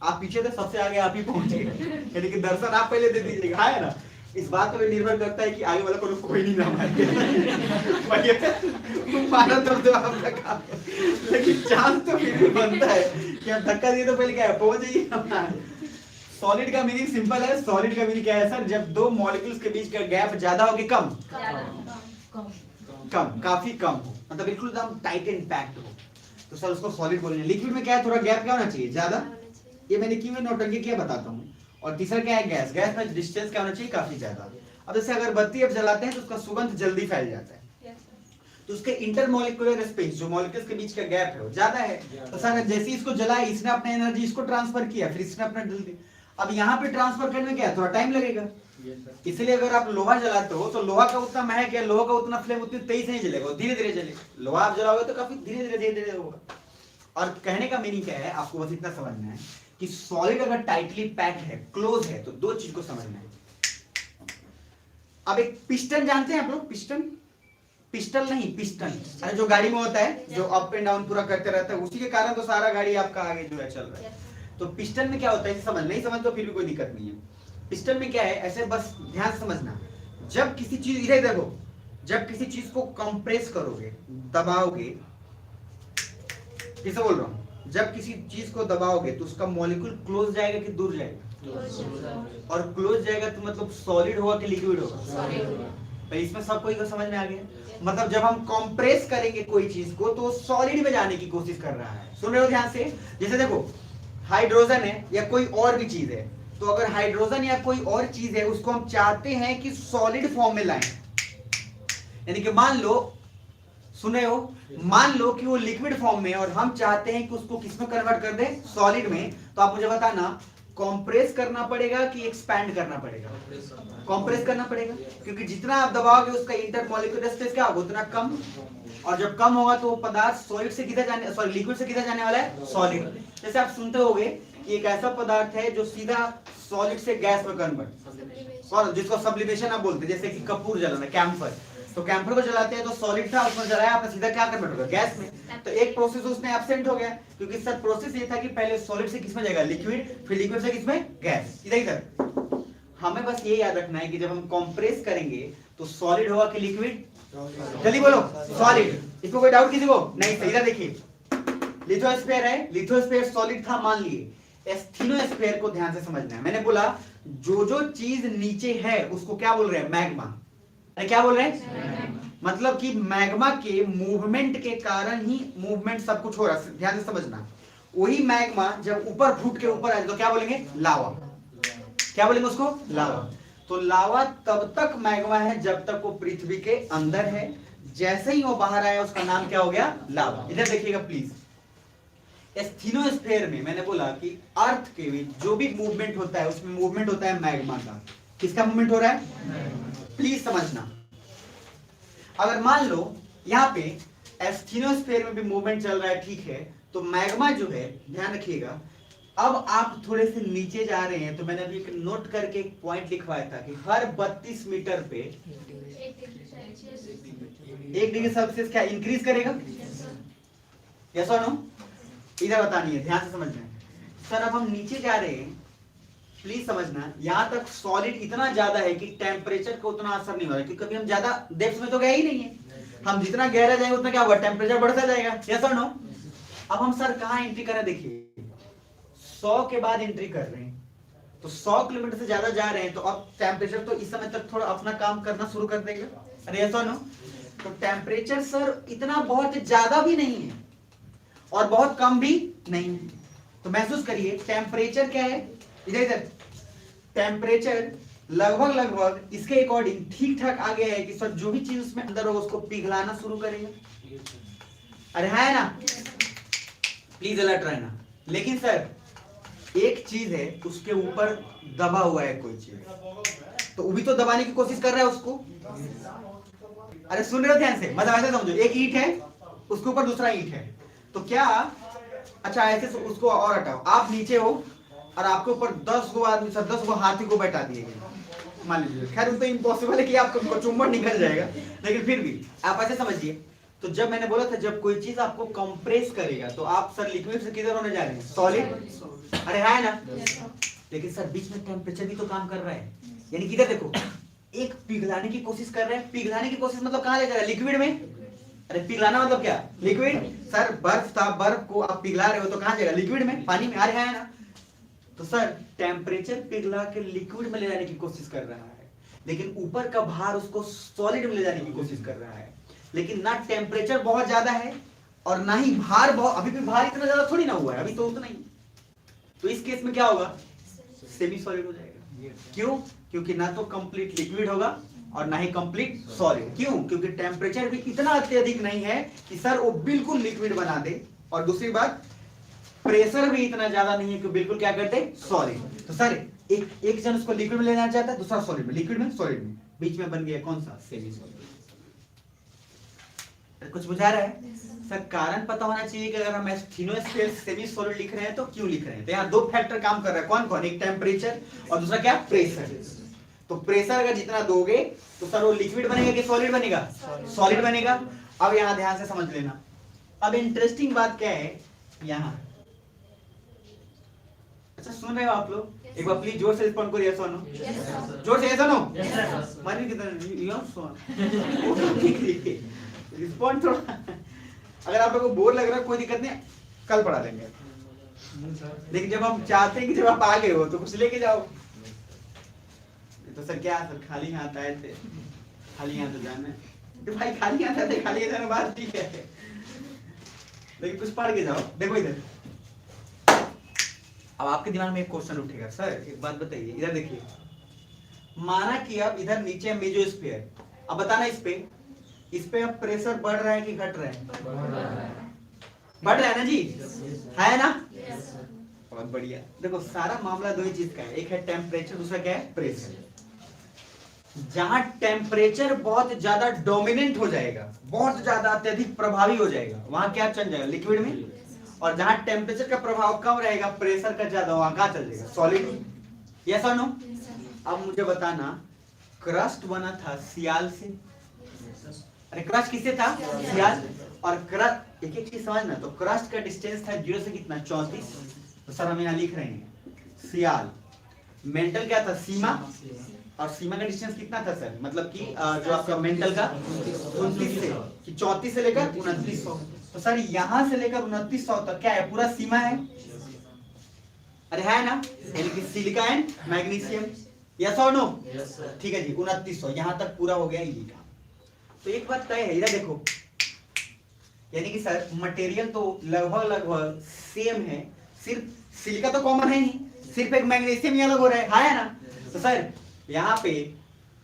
आप पीछे थे, सबसे आगे आप ही पहुंचे, यानी कि दर्शन आप पहले दे दीजिएगा, है ना। इस बात पर निर्भर करता है कि आगे वाला को कोई नहीं ना मारे तो आपका काम, लेकिन चांस तो फिर भी बनता है कि आप धक्का दिए तो पहले क्या है, पहुंच जाइए। सॉलिड का मीनिंग सिंपल है, सॉलिड का मीनिंग क्या है सर, जब दो मॉलिक्यूल्स के बीच का गैप ज्यादा हो कि कम, कम, काफी कम हो, मतलब बिल्कुल एकदम टाइट एंड पैक्ड हो, तो सर उसको सॉलिड बोलेंगे। लिक्विड में क्या है, थोड़ा गैप क्या होना चाहिए, ज्यादा, ये मैंने क्यों नौटंकी क्या बताता हूँ। और तीसरा क्या है, गैस, गैस में डिस्टेंस क्या होना चाहिए, काफी ज्यादा। अब जैसे अगरबत्ती अब जलाते हैं तो उसका सुगंध जल्दी फैल जाता है, तो उसके इंटरमॉलिक्यूलर स्पेस, जो मॉलिक्यूल्स के बीच का गैप है वो ज्यादा है, तो सर जैसे इसको जलाए, इसने अपना एनर्जी इसको ट्रांसफर किया, फिर इसने अपना जल दी, अब यहाँ पे ट्रांसफर करने में क्या है, थोड़ा टाइम लगेगा। इसलिए अगर आप लोहा जलाते हो तो लोहा का उतना महक है, लोहा का उतना फ्लेम उतनी तेज नहीं जलेगा, धीरे धीरे जलेगा। लोहा आप जलाओगे तो काफी धीरे धीरे होगा। और कहने का मीनिंग क्या है, आपको बस इतना समझना है कि सॉलिड अगर टाइटली पैक्ड है, क्लोज है, तो दो चीज को समझना है। अब एक पिस्टन जानते हैं आप लोग, पिस्टन, पिस्टल नहीं पिस्टन, अरे जो गाड़ी में होता है, जो अप एंड डाउन पूरा करते रहता है, उसी के कारण तो सारा गाड़ी आपका आगे जो है चल रहा है। तो पिस्टन में क्या होता है, समझ नहीं समझ तो फिर भी कोई दिक्कत नहीं है। पिस्टन में क्या है, ऐसे बस ध्यान समझना, जब किसी चीज, इधर देखो, जब किसी चीज को कंप्रेस करोगे, दबाओगे, किसे बोल रहा हूं, जब किसी चीज को दबाओगे तो उसका मॉलिक्यूल क्लोज जाएगा कि दूर जाएगा, और क्लोज जाएगा तो मतलब सॉलिड होगा कि लिक्विड होगा, तो इसमें सब कोई को समझ में आ गया। मतलब जब हम कंप्रेस करेंगे कोई चीज को तो सॉलिड में जाने की कोशिश कर रहा है, सुन रहे हो ध्यान से। जैसे देखो हाइड्रोजन है या कोई और भी चीज है, तो अगर हाइड्रोजन या कोई और चीज है उसको हम चाहते हैं कि सॉलिड फॉर्म में लाएं, यानी कि मान लो, सुने हो, मान लो कि वो लिक्विड फॉर्म में और हम चाहते हैं कि उसको किसमें कन्वर्ट कर दें, सॉलिड में, तो आप मुझे बताना कंप्रेस करना पड़ेगा कि एक्सपैंड करना पड़ेगा, कंप्रेस करना पड़ेगा, क्योंकि जितना आप दबाओगे उसका इंटरमॉलिक्यूलर स्पेस क्या होगा, उतना कम, और जब कम होगा तो वो पदार्थ सॉलिड से किधर जाने, सॉरी लिक्विड से किधर जाने वाला है, सॉलिड। जैसे आप सुनते होगे कि एक ऐसा पदार्थ है जो सीधा सॉलिड से गैस में कन्वर्ट, और जिसको सब्लिमेशन आप बोलते हैं, जैसे कि कपूर जलाना, कैम्फर, तो कैम्फर को जलाते हैं तो सॉलिड था, उसमें जलाया आपने, सीधा क्या कन्वर्ट होगा, गैस में। तो एक प्रोसेस उसमें एब्सेंट हो गया, क्योंकि सर प्रोसेस ये था कि पहले सॉलिड से किसमें जाएगा, लिक्विड, फिर लिक्विड से किसमें, गैस, इधर इधर। हमें बस ये याद रखना है कि जब हम कंप्रेस करेंगे तो सॉलिड होगा कि लिक्विड, जल्दी बोलो, सॉलिड। इसमें कोई डाउट किसी को नहीं? सही था। देखिए लिथोस्फीयर है, लिथोस्फीयर सॉलिड था मान लिए। एस्थेनोस्फीयर को ध्यान से समझना है। मैंने बोला जो जो चीज नीचे है उसको क्या बोल रहे हैं? मैग्मा। अरे क्या बोल रहे हैं? मतलब कि मैग्मा के मूवमेंट के कारण ही मूवमेंट सब कुछ हो रहा है। ध्यान से समझना। वही मैग्मा जब ऊपर फूट के ऊपर आए तो क्या बोलेंगे? लावा। क्या बोलेंगे उसको? लावा। तो लावा तब तक मैग्मा है जब तक वो पृथ्वी के अंदर है। जैसे ही वो बाहर आया उसका नाम क्या हो गया? लावा। इधर देखिएगा प्लीज। एस्थेनोस्फीयर में मैंने बोला कि अर्थ के भी जो भी मूवमेंट होता है उसमें मूवमेंट होता है मैग्मा का। किसका मूवमेंट हो रहा है? प्लीज समझना। अगर मान लो यहाँ पे एस्थेनोस्फीयर में भी मूवमेंट चल रहा है, ठीक है, तो मैग्मा जो है, ध्यान रखिएगा, अब आप थोड़े से नीचे जा रहे हैं तो मैंने अभी एक नोट करके एक पॉइंट लिखवाया था कि हर 32 मीटर पे 1 डिग्री सेल्सियस क्या इंक्रीज करेगा? यस और नो? इधर बतानी है, ध्यान से समझना है। सर अब हम नीचे जा रहे हैं, प्लीज समझना। यहां तक सॉलिड इतना ज्यादा है कि टेम्परेचर को उतना असर नहीं हो रहा, क्योंकि कभी हम ज्यादा डेप्थ में तो गए ही नहीं है। हम जितना गहरा जाएंगे उतना क्या होगा? टेम्परेचर बढ़ता जाएगा। यस और नो? अब हम सर कहां एंट्री करें? देखिए 100 के बाद एंट्री कर रहे हैं, तो 100 किलोमीटर से ज्यादा जा रहे हैं, तो अब टेम्परेचर तो इस समय तक थोड़ा अपना काम करना शुरू कर देगा। अरे यस और नो? तो टेम्परेचर सर इतना बहुत ज्यादा भी नहीं है और बहुत कम भी नहीं है। तो महसूस करिए टेम्परेचर क्या है? इधर टेम्परेचर लगभग इसके अकॉर्डिंग ठीक ठाक आ गया है कि सर जो भी चीज उसमें अंदर होगा उसको पिघलाना शुरू करेगा। अरे है ना? प्लीज अलर्ट रहना। लेकिन सर एक चीज है, उसके ऊपर दबा हुआ है कोई चीज, तो वो भी तो दबाने की कोशिश कर रहा है उसको। अरे सुन रहे हो ध्यान से? मतलब ऐसे समझो, एक ईंट है, उसके ऊपर दूसरा ईंट है, तो क्या, अच्छा ऐसे उसको और हटाओ, आप नीचे हो और आपके ऊपर 10 गो आदमी, 10 गो हाथी को बैठा दिए गए मान लीजिए। खैर उन तो इम्पॉसिबल है कि आपका चुम्बन निकल जाएगा, लेकिन फिर भी आप ऐसे समझिए। तो जब मैंने बोला था जब कोई चीज आपको कंप्रेस करेगा तो आप सर लिक्विड से किधर होने जा रहे हैं? सॉलिड। अरे है ना? लेकिन सर बीच में टेम्परेचर भी तो काम कर रहा है। यानी कि इधर देखो, एक पिघलाने की कोशिश कर रहे हैं। पिघलाने की कोशिश मतलब कहां ले जा रहा है? लिक्विड में। अरे पिघलाना मतलब क्या? लिक्विड। सर बर्फ था, बर्फ को आप पिघला रहे हो तो कहां जाएगा? लिक्विड में, पानी में। अरे है ना? तो सर टेम्परेचर पिघला के लिक्विड में ले जाने की कोशिश कर रहा है, लेकिन ऊपर का भार उसको सॉलिड में ले जाने की कोशिश कर रहा है। लेकिन ना टेम्परेचर बहुत ज्यादा है और ना ही भार बहुत, अभी भी भार इतना ज्यादा थोड़ी ना हुआ है, अभी तो उतना ही। तो इस केस में क्या होगा? सेमी सॉलिड हो जाएगा। क्यों? क्योंकि ना तो कंप्लीट लिक्विड होगा और ना ही कंप्लीट सॉलिड। क्यों? क्योंकि टेम्परेचर भी इतना अत्यधिक नहीं है कि सर वो बिल्कुल लिक्विड बना दे, और दूसरी बात प्रेशर भी इतना ज्यादा नहीं है कि बिल्कुल क्या करते? सॉलिड। तो सर एक जन उसको लिक्विड में ले जाना चाहता है, दूसरा सॉलिड में, लिक्विड में सॉलिड में, बीच में बन गया कौन सा? Semi solid. कुछ बुझा रहा है? सर कारण पता होना चाहिए कि अगर हम एस्थेनोस्फीयर सेमी सॉलिड लिख रहे हैं तो क्यों लिख रहे हैं। तो यहाँ 2 फैक्टर काम कर रहा है। कौन कौन? एक टेम्परेचर और दूसरा क्या? प्रेशर। तो प्रेशर अगर जितना दोगे तो सर वो लिक्विड बनेगा कि सॉलिड बनेगा? सॉलिड बनेगा। अब यहाँ ध्यान से समझ लेना। अब इंटरेस्टिंग बात क्या है यहाँ, अच्छा सुन रहे हो आप लोग? एक बार प्लीज जोर से रिस्पॉन्ड करो, यस और नो? जोर से यस और नो? मानिए कितना यस और रिस्पॉन्ड थोड़ा। अगर आप लोगों को बोर लग रहा है कोई दिक्कत नहीं, कल पढ़ा लेंगे। लेकिन जब हम चाहते हैं कि जब आप आ गए हो तो कुछ लेके जाओ। तो सर क्या सर खाली हाथ आए थे? खाली हाथ तो जाना है तो भाई, खाली हाथ आए थे, खाली जाना बात ठीक है, लेकिन कुछ पढ़ के जाओ। देखो इधर, अब आपके दिमाग में एक क्वेश्चन उठेगा, सर एक बात बताइए, इधर देखिए, माना कि अब इधर नीचे मेसोस्फीयर, अब बताना इस पे अब प्रेशर बढ़ रहा है कि घट रहा है? बढ़ रहा है ना जी? है ना? बहुत बढ़िया। देखो सारा मामला 2 ही चीज का है, एक है टेम्परेचर, दूसरा क्या है? प्रेशर। जहां टेम्परेचर बहुत ज्यादा डोमिनेंट हो जाएगा, बहुत ज्यादा अत्यधिक प्रभावी हो जाएगा, वहां क्या चल जाएगा? लिक्विड में। और जहां टेम्परेचर का प्रभाव कम रहेगा, प्रेशर का ज्यादा, वहां कहां चल जाएगा? सॉलिड में। यस और नो? अब मुझे बताना, क्रस्ट बना था सियाल से। अरे क्रस्ट किससे था? सियाल। और क्रस्ट, एक एक चीज समझना, तो क्रस्ट का डिस्टेंस था 0 से कितना? 34। तो सर हम यहाँ लिख रहे हैं सियाल। मेंटल क्या था? सीमा। और सीमा का डिस्टेंस कितना था सर, मतलब कि जो आपका मेंटल का 29 से कि 34 से लेकर 2900, तो सर यहाँ से लेकर 2900 तक क्या है, पूरा सीमा है, अरे है ना, यानी कि सिलिका एंड मैग्नीशियम, यस और नो, ठीक है जी, 2900 यहाँ तक पूरा हो गया ये का। तो एक बात तय है, इधर देखो, यानी कि सर मटेरियल तो लगभग लगभग सेम है, सिर्फ सिलिका तो कॉमन है ही, सिर्फ एक मैग्नीशियम ही अलग हो रहा है ना। तो सर यहाँ पे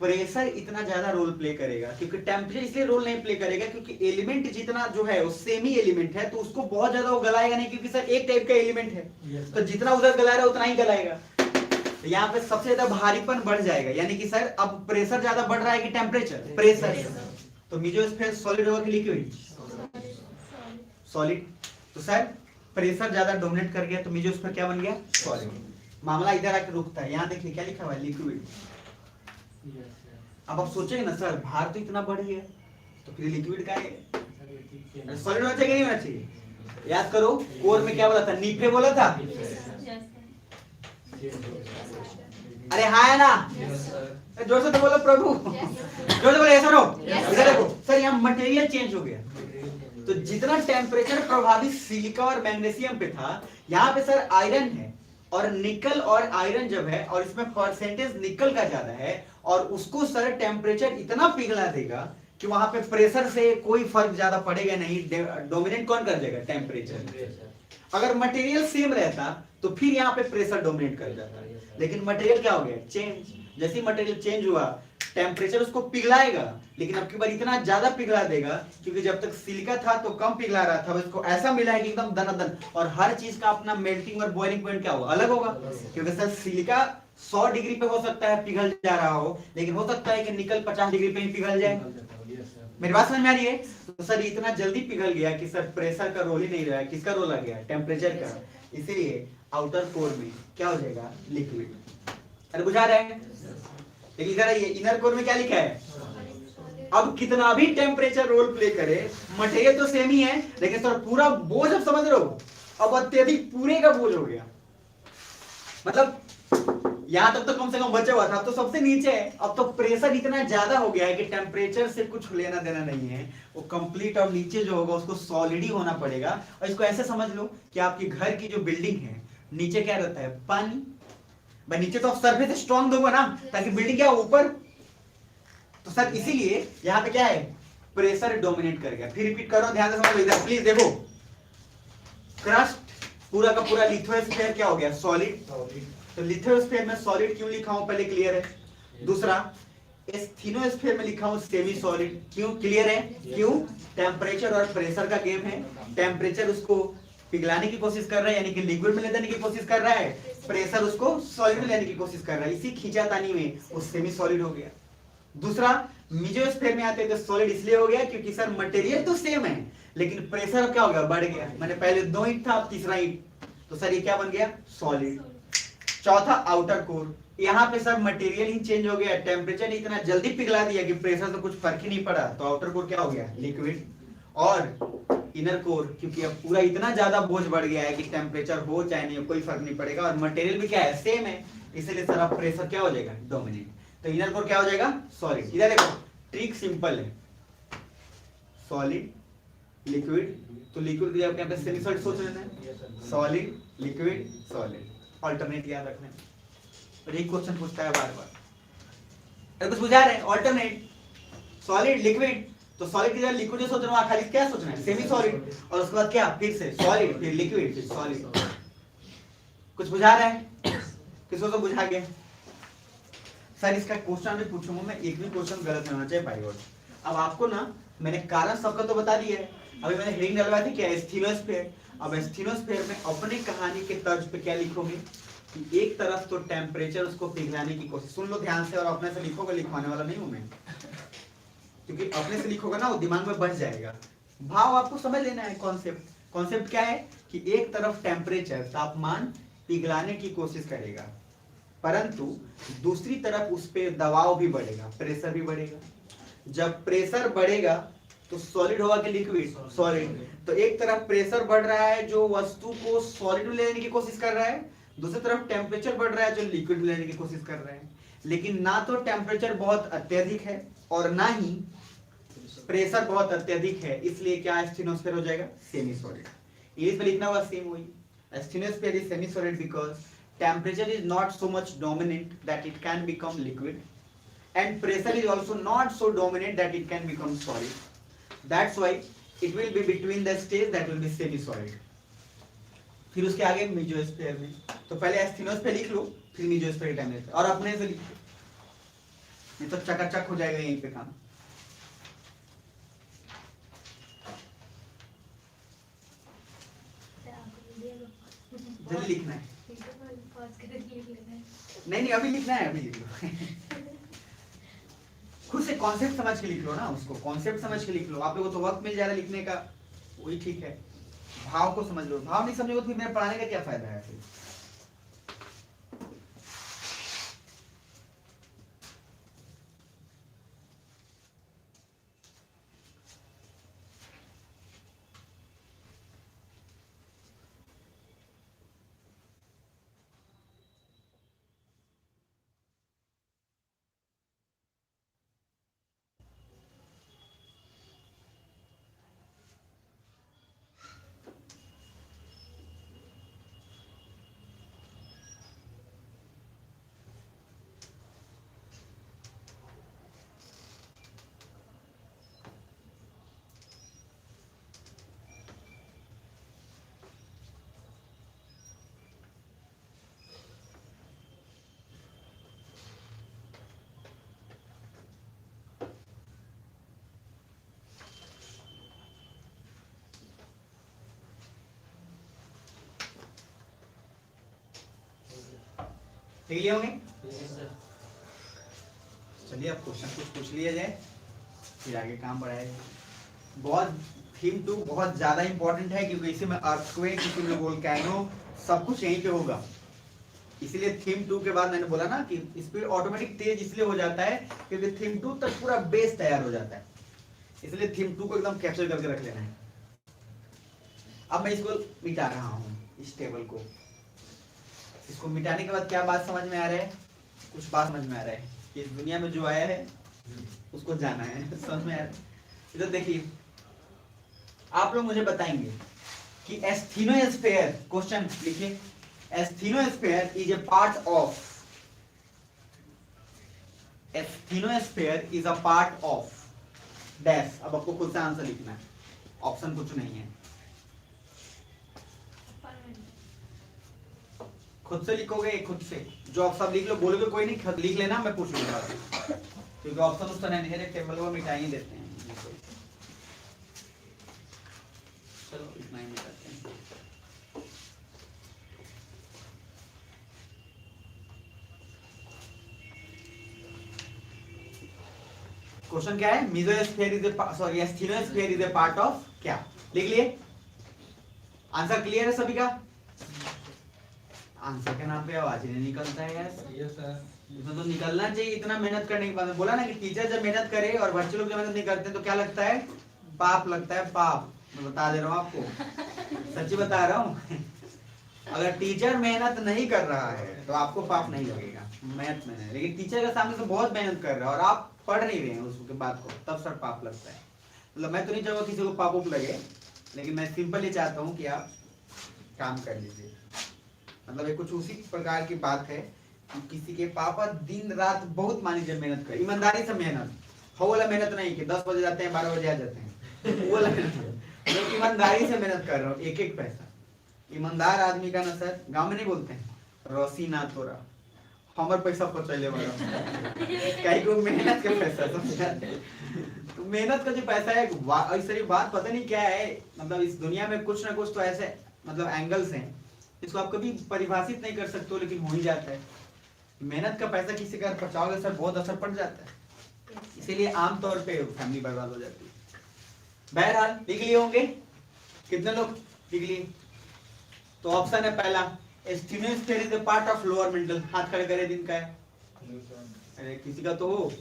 प्रेशर इतना ज्यादा रोल प्ले करेगा, क्योंकि टेम्परेचर इसलिए रोल नहीं प्ले करेगा क्योंकि एलिमेंट जितना जो है वो सेम ही एलिमेंट है, तो उसको बहुत ज्यादा वो गलाएगा नहीं, क्योंकि सर एक टाइप का एलिमेंट है, तो जितना उधर गला रहा है उतना ही गलाएगा। तो यहाँ पे सबसे ज्यादा भारीपन बढ़ जाएगा, यानी कि सर अब प्रेशर ज्यादा बढ़ रहा है कि टेम्परेचर, प्रेशर। तो मेसोस्फीयर सॉलिड होगा कि लिक्विड, सॉलिड। तो सर प्रेशर ज्यादा डोमिनेट कर गया तो मेसोस्फीयर क्या बन गया, सॉलिड। मामला इधर आकर रुकता है, यहाँ देखिए क्या लिखा हुआ है, लिक्विड। अब आप सोचेंगे ना सर भार तो इतना बढ़ गया, तो फिर लिक्विड का है, सॉलिड होना चाहिए नहीं होना चाहिए, याद करो कोर में क्या बोला था, नीफे बोला था, अरे हाँ है ना, जोर से तो बोलो प्रभु, जोर से बोलो, ऐसा नो। इधर देखो सर यहाँ मटेरियल चेंज हो गया, तो जितना टेम्परेचर प्रभावित सिलिका और मैग्नीशियम पे था, यहाँ पे सर आयरन है, और निकल और आयरन जब है और इसमें परसेंटेज निकल का ज्यादा है, और उसको सर टेम्परेचर इतना पिघला देगा कि वहां पे प्रेशर से कोई फर्क ज्यादा पड़ेगा नहीं, डोमिनेट कौन कर जाएगा, टेम्परेचर। अगर मटेरियल सेम रहता तो फिर यहाँ पे प्रेशर डोमिनेट कर जाता, लेकिन मटेरियल क्या हो गया, चेंज। जैसे मटेरियल चेंज हुआ टेम्परेचर उसको पिघलाएगा, लेकिन अब की बार इतना ज्यादा पिघला देगा, क्योंकि जब तक सिलिका था तो कम पिघला रहा था, इसको ऐसा मिला है कि एकदम दनादन, और हर चीज का अपना मेल्टिंग और बॉइलिंग पॉइंट क्या होगा, अलग होगा। क्योंकि सर सिलिका 100 डिग्री पे हो सकता है पिघल जा रहा हो, लेकिन हो सकता है कि निकल 50 डिग्री पे ही पिघल जाए। मेरी बात समझ में आ रही है? तो सर इतना जल्दी पिघल गया कि सर प्रेशर का रोल ही नहीं रहा, किसका रोल आ गया, टेम्परेचर का। इसीलिए आउटर कोर में क्या हो जाएगा, लिक्विड। अरे बुझा रहे हैं? लेकिन इधर ये इनर कोर में क्या लिखा है, अब कितना भी टेम्परेचर रोल प्ले करे, मटेरियल तो सेम ही है, लेकिन सर पूरा बोझ, अब समझ रहे हो, अब अत्यधिक पूरे का बोझ हो गया। मतलब यहां तक तो कम से कम बचा हुआ था, अब तो सबसे नीचे है, अब तो प्रेशर इतना ज्यादा हो गया है कि टेम्परेचर से कुछ लेना देना नहीं है, वो कंप्लीट और नीचे जो होगा उसको सॉलिड ही होना पड़ेगा। और इसको ऐसे समझ लो कि आपके घर की जो बिल्डिंग है, नीचे क्या रहता है, पानी। भाई नीचे तो आप सरफेस स्ट्रॉन्ग दोगे ना, ताकि बिल्डिंग क्या ऊपर। तो सर इसीलिए यहाँ पे क्या है, प्रेशर डोमिनेट कर गया। फिर रिपीट करो, ध्यान से समझ लो, इधर प्लीज देखो, क्रस्ट पूरा का पूरा लिथोस्फीयर क्या हो गया, सॉलिड। तो लिथोस्फीयर में सॉलिड क्यों लिखा हूं, पहले क्लियर है। दूसरा एस्थेनोस्फीयर में लिखा हूं सेमी सॉलिड, क्यों, क्लियर है, क्यों, टेम्परेचर और प्रेशर का गेम है। टेम्परेचर उसको पिघलाने की कोशिश कर रहा है, यानी कि लिक्विड में ले जाने की कोशिश कर रहा है, प्रेशर उसको सॉलिड में लेने की कोशिश कर रहा है, इसी खींचातानी में वो सेमी सॉलिड हो गया। दूसरा मेसोस्फीयर में आते हैं तो सॉलिड इसलिए हो गया क्योंकि सर मटेरियल तो सेम है, लेकिन प्रेशर क्या हो गया, बढ़ गया। मैंने पहले 2 ईंट था, अब तीसरा ईंट, तो सर ये क्या बन गया, सॉलिड। चौथा आउटर कोर, यहाँ पे सर मटेरियल ही चेंज हो गया, टेम्परेचर इतना जल्दी पिघला दिया कि प्रेशर से कुछ फर्क ही नहीं पड़ा, तो आउटर कोर क्या हो गया, लिक्विड। और इनर कोर, क्योंकि अब पूरा इतना ज्यादा बोझ बढ़ गया है कि टेम्परेचर हो चाहे नहीं हो कोई फर्क नहीं पड़ेगा, और मटेरियल भी क्या है, सेम है, इसलिए सर अब प्रेशर क्या हो जाएगा, डोमिनेट। तो इनर कोर क्या हो जाएगा, सॉलिड। इधर देखो ट्रिक सिंपल है, सॉलिड लिक्विड, तो लिक्विड भी आपके यहाँ पे सेमी सॉलिड सोच लेना है, सॉलिड लिक्विड सॉलिड, ऑल्टरनेट याद रखना है। और एक क्वेश्चन पूछता है बार बार, अरे कुछ बुझा रहे हैं, ऑल्टरनेट सॉलिड लिक्विड, तो सॉलिड की जगह लिक्विड सोच रहा हूं, खाली क्या सोचना है, सेमी सॉलिड, और उसके बाद क्या, फिर से सॉलिड, फिर लिक्विड, फिर सॉलिड। कुछ बुझा रहा है, किसको तो बुझा गया। सर इसका क्वेश्चन भी पूछूंगा मैं, एक भी क्वेश्चन गलत नहीं होना चाहिए पाइवट। अब आपको ना मैंने कारण सबका तो बता दिया है, अभी मैंने हेडिंग डलवाई थी क्या, एस्थेनोस्फीयर। अब एस्थेनोस्फीयर में अपने कहानी के तर्ज पे क्या लिखोगे कि एक तरफ तो टेम्परेचर उसको पिघलाने की कोशिश, सुन लो ध्यान से, और अपने से लिखोगे, लिखवाने वाला नहीं हूं मैं, क्योंकि अपने से लिखोगे ना वो दिमाग में बच जाएगा। भाव आपको समझ लेना है, कॉन्सेप्ट। कॉन्सेप्ट क्या है कि एक तरफ टेम्परेचर तापमान पिघलाने की कोशिश करेगा, परंतु दूसरी तरफ उस पे दबाव भी बढ़ेगा, प्रेशर भी बढ़ेगा। जब प्रेशर बढ़ेगा तो सॉलिड होगा कि लिक्विड, सॉलिड। तो एक तरफ प्रेशर बढ़ रहा है जो वस्तु को सॉलिड में लेने की कोशिश कर रहा है, दूसरी तरफ टेम्परेचर बढ़ रहा है जो लिक्विड में लेने की कोशिश कर रहा है। लेकिन ना तो टेम्परेचर बहुत अत्यधिक है और ना ही प्रेशर बहुत अत्यधिक है, इसलिए क्या एस्थिनोस्फेयर हो जाएगा? Semi solid. इंग्लिश में लिखना होगा सेम वही, asthenosphere is semi solid because temperature is not so much dominant that it can become liquid and pressure is also not so dominant that it can become solid. That's why it will be between the stage that will be semi solid. फिर उसके आगे mesosphere में, तो पहले एस्थिनोस्फीयर लिख लो, फिर mesosphere temperature, और अपने से लिख लो, नहीं तो चकाचक हो जाएगा यहीं पे काम। जल्दी लिखना है। नहीं अभी लिखना है, अभी लिख लो। खुद से कॉन्सेप्ट समझ के लिख लो ना, उसको कॉन्सेप्ट समझ के लिख लो। आप लोगों को तो वक्त मिल जाएगा लिखने का, वही ठीक है। भाव को समझ लो, भाव नहीं समझोगे तो फिर मेरे पढ़ाने का क्या फायदा है फिर? लिख लिए होंगे? चलिए अब क्वेश्चन कुछ पूछ लिया जाए, फिर आगे काम बढ़ाएगा। बहुत थीम 2 बहुत ज्यादा इंपॉर्टेंट है, क्योंकि इसी में अर्थक्वेक, इसी में वोल्केनो, सब कुछ यहीं पे होगा। इसीलिए थीम 2 के बाद मैंने बोला ना कि स्पीड ऑटोमेटिक तेज इसलिए हो जाता है क्योंकि थीम 2 तक पूरा बेस तैयार हो जाता है। इसलिए थीम 2 को एकदम कैप्चर करके रख लेना है। अब मैं इसको मिटा रहा हूँ, इस टेबल को। इसको मिटाने के बाद क्या बात समझ में आ रहा है? कुछ बात समझ में आ रहा है कि इस दुनिया में जो आया है उसको जाना है, समझ में आ रहा है? इधर देखिए, आप लोग मुझे बताएंगे कि एस्थीनोस्फीयर, क्वेश्चन लिखिए, asthenosphere is a part of, asthenosphere is a part of dash. अब आपको खुद से आंसर लिखना है, ऑप्शन कुछ नहीं है, खुद से लिखोगे, खुद से जो आप सब लिख लो, बोलोगे कोई नहीं, खुद लिख लेना, मैं पूछ लूंगा, क्योंकि ऑप्शन उस तरह नहीं है, टेबल को मिटा ही देते हैं। चलो इतना ही मिटाते हैं। क्वेश्चन क्या है? Mesosphere is a, sorry, asthenosphere is a part of क्या? लिख लिए? आंसर क्लियर है सभी का? आंसर के नाम पे आवाज ही नहीं निकलता है यार। यस सर, इसमें तो निकलना चाहिए, इतना मेहनत करने के बाद। बोला ना कि टीचर जब मेहनत करे और बच्चे लोग जब मेहनत नहीं करते तो क्या लगता है? पाप लगता है, पाप। मैं बता दे रहा हूँ आपको, सच्ची बता रहा हूँ। अगर टीचर मेहनत नहीं कर रहा है तो आपको पाप नहीं लगेगा, मेहनत में नहीं। लेकिन टीचर के सामने से बहुत मेहनत कर रहा है और आप पढ़ नहीं रहे हैं उसके बात को, तब सर पाप लगता है। मतलब मैं तो नहीं चाहूंगा किसी को पाप उप लगे, लेकिन मैं सिंपल ही चाहता हूँ कि आप काम कर लीजिए। मतलब ये कुछ उसी प्रकार की बात है कि किसी के पापा दिन रात बहुत मान लीजिए मेहनत कर, ईमानदारी से मेहनत, वो वाला मेहनत नहीं कि 10 बजे जाते हैं 12 बजे आ जाते हैं, वो वाला मेहनत, लोग ईमानदारी से मेहनत कर रहे हो, एक एक पैसा। ईमानदार आदमी का ना सर, गांव में नहीं बोलते हैं रौसी ना तोरा, हमार पैसा पहुंचले वाला कहीं को मेहनत का पैसा, तो मेहनत का जो पैसा है, ऐसी बात पता नहीं क्या है। मतलब इस दुनिया में कुछ ना कुछ तो ऐसे मतलब एंगल्स हैं, इसको आप कभी परिभाषित नहीं कर सकते हो, लेकिन हो ही जाता है। मेहनत का पैसा किसी का बचाओगे सर, बहुत असर पड़ जाता है, इसीलिए आमतौर पे फैमिली बर्बाद हो जाती है। बहरहाल लिख लिए होंगे, कितने लोग लिख लिए? तो ऑप्शन है पहला, asthenosphere is a part of lower mantle. हाथ खड़े करे, दिन का है? अरे किसी का तो हो।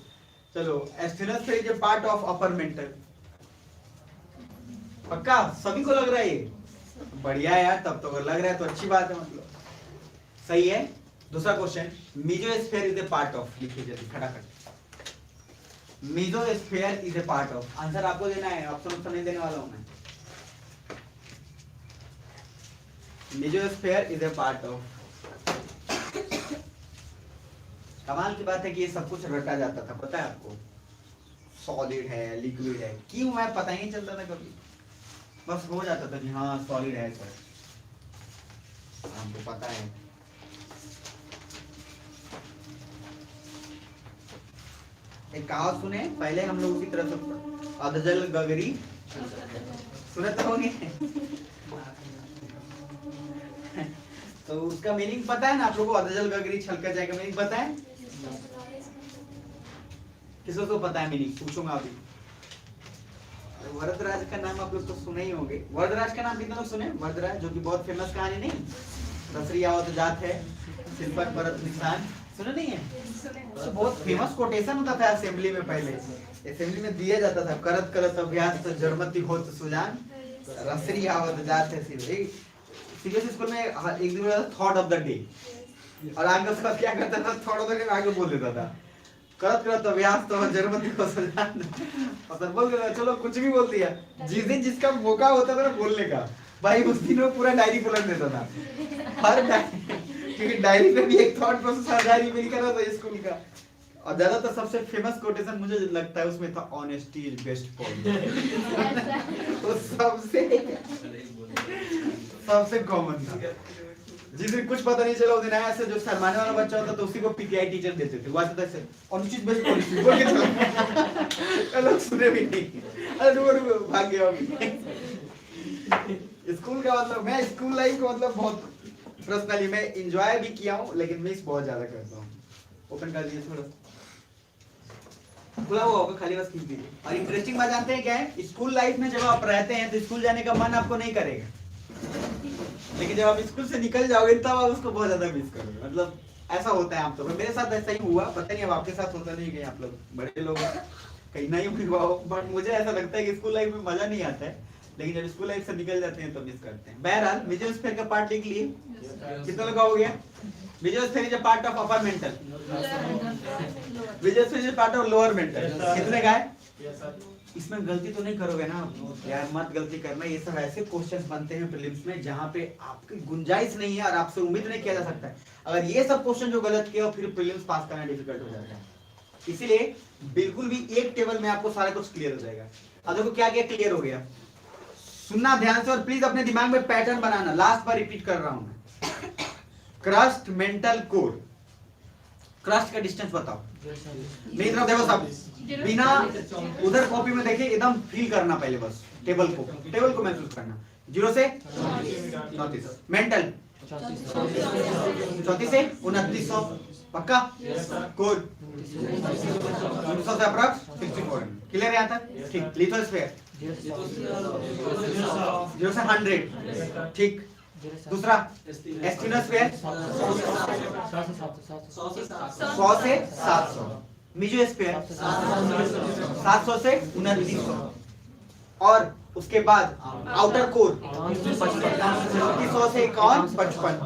चलो, asthenosphere is a part of upper mantle. पक्का सभी को लग रहा है ये? बढ़िया है यार, तब तो लग रहा है तो अच्छी बात है, मतलब सही है। दूसरा question, mesosphere is a part of, लिखिए जल्दी फटाफट। Mesosphere is a part of, answer आपको देना है, ऑप्शन नहीं देने वाला हूं मैं। Mesosphere is a part of. कमाल की बात है कि ये सब कुछ रटा जाता था, पता है आपको, सॉलिड है, लिक्विड है, क्यों है पता ही नहीं चलता था कभी, बस हो जाता था कि हाँ सॉलिड है सर, हमको पता है। एक कहावत सुने पहले हम लोगों की तरफ से, अधजल गगरी, सुने तो होंगे। तो उसका मीनिंग पता है ना आप लोगों को, अधजल गगरी छलका जाएगा, मीनिंग पता है? किसको तो पता है मीनिंग, पूछूंगा अभी। वरदराज का नाम आप लोग तो सुने ही होंगे, वरदराज का नाम कितने लोग सुने? वरदराज जो कि बहुत फेमस कहानी नहीं, रसरी आवत जात है सिलपट परत निशान, सुने नहीं है? तो बहुत फेमस कोटेशन होता था असेंबली में, पहले असेंबली में दिया जाता था, करत करत अभ्यास तो जड़मती होत सुजान, रसरी आवत जात है सीबीएसई स्कूल में एक दिन थॉट ऑफ द डे, और आगे उसका क्या करता था, थॉट ऑफ द डे आगे बोल देता था, करत करत अभ्यास तो जर्मनी को सुजान, और सर बोल देता, चलो कुछ भी बोल दिया, जिस दिन जिसका मौका होता था ना बोलने का, भाई उस दिन वो पूरा डायरी पलट देता था, हर क्योंकि डायरी में भी एक थॉट प्रोसेस हर डायरी में लिखा था स्कूल का। और ज्यादातर सबसे फेमस कोटेशन मुझे लगता है उसमें था, ऑनेस्टी इज बेस्ट पॉलिसी, वो सबसे कॉमन था। जिस दिन कुछ पता नहीं चला उस दिन ऐसे जो शर्माने वाला बच्चा होता तो उसी को पीटीआई टीचर देते थे, वो आता था ऐसे अनुचित बेस्ट पॉलिसी बोल के चला, लोग सुने भी नहीं, अरे रुको भाग गया अभी। स्कूल का मतलब, मैं स्कूल लाइफ को मतलब बहुत पर्सनली मैं एंजॉय भी किया हूँ, लेकिन मिस बहुत ज्यादा करता हूँ। ओपन कर दिए थोड़ा, खुला हुआ होगा, खाली बस खींच दीजिए। और इंटरेस्टिंग बात जानते हैं क्या है, स्कूल लाइफ में जब आप रहते हैं तो स्कूल जाने का मन आपको नहीं करेगा, लेकिन जब आप स्कूल से निकल जाओगे तब आप उसको बहुत ज्यादा मिस करोगे, मतलब ऐसा होता है आमतौर पर। मेरे साथ ऐसा ही हुआ, पता नहीं अब आपके साथ होता नहीं, कहीं आप लोग बड़े लोग कहीं नहीं हुआ हो, बट मुझे ऐसा लगता है कि स्कूल लाइफ में मजा नहीं आता है, लेकिन जब स्कूल लाइफ से निकल जाते हैं तो मिस करते हैं। बहरहाल मेसोस्फीयर का पार्ट लिख लिए, कितना लगा हो गया? Mesosphere is a part of upper mental, mesosphere is a part of lower mental, कितने का है? इसमें गलती तो नहीं करोगे ना यार, मत गलती करना। ये सब ऐसे क्वेश्चंस बनते हैं प्रीलिम्स में जहां पे आपकी गुंजाइश नहीं है और आपसे उम्मीद नहीं किया जा सकता है। अगर ये सब क्वेश्चन जो गलत किया फिर प्रीलिम्स पास करना डिफिकल्ट हो जाता है। इसीलिए बिल्कुल भी एक टेबल में आपको सारा कुछ क्लियर हो जाएगा। अब देखो क्या क्या क्लियर हो गया, सुनना ध्यान से और प्लीज अपने दिमाग में पैटर्न बनाना। लास्ट बार रिपीट कर रहा हूं मैं, क्रस्ट, मेंटल, कोर। क्रस्ट का डिस्टेंस बताओ, मेरी तरफ देखो सब, बिना उधर कॉपी में देखिए, एकदम फील करना पहले, बस टेबल को महसूस करना। 0 से 34, मेंटल 34 से 2900, पक्का? कोर 900 से अप्रॉक्स 64, क्लियर है यहाँ तक? ठीक। लिथोस्फीयर 0 से 100, ठीक। दूसरा एस्टिनोस्फीयर 100 से 700, मेसोस्फीयर 700 से 2900, और उसके बाद आउटर कोर 100 से 51-55,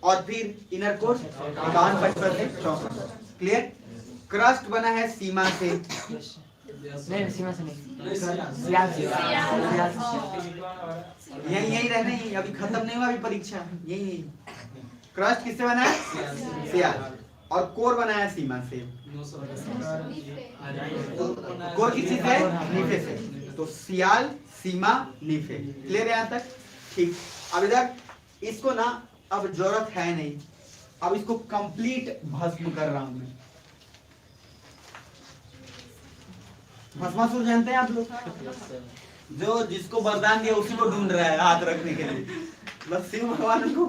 और फिर इनर कोर 51-55 से 64, क्लियर? क्रस्ट बना है सीमा से, नहीं सीमा से नहीं, यही रहना ही, अभी खत्म नहीं हुआ, अभी परीक्षा यही। क्रस्ट किससे बना है? सियाल। और कोर बना है सीमा से। कोर किस चीज है? नीफे से। तो सियाल, सीमा, नीफे, क्लियर है यहाँ तक? ठीक। अब इधर इसको ना अब जरूरत है नहीं, अब इसको कंप्लीट भस्म कर रहा हूं मैं। भस्मासुर जानते हैं आप लोग? जो जिसको वरदान दिया उसी को ढूंढ रहा है हाथ रखने के लिए। बस शिव भगवान उनको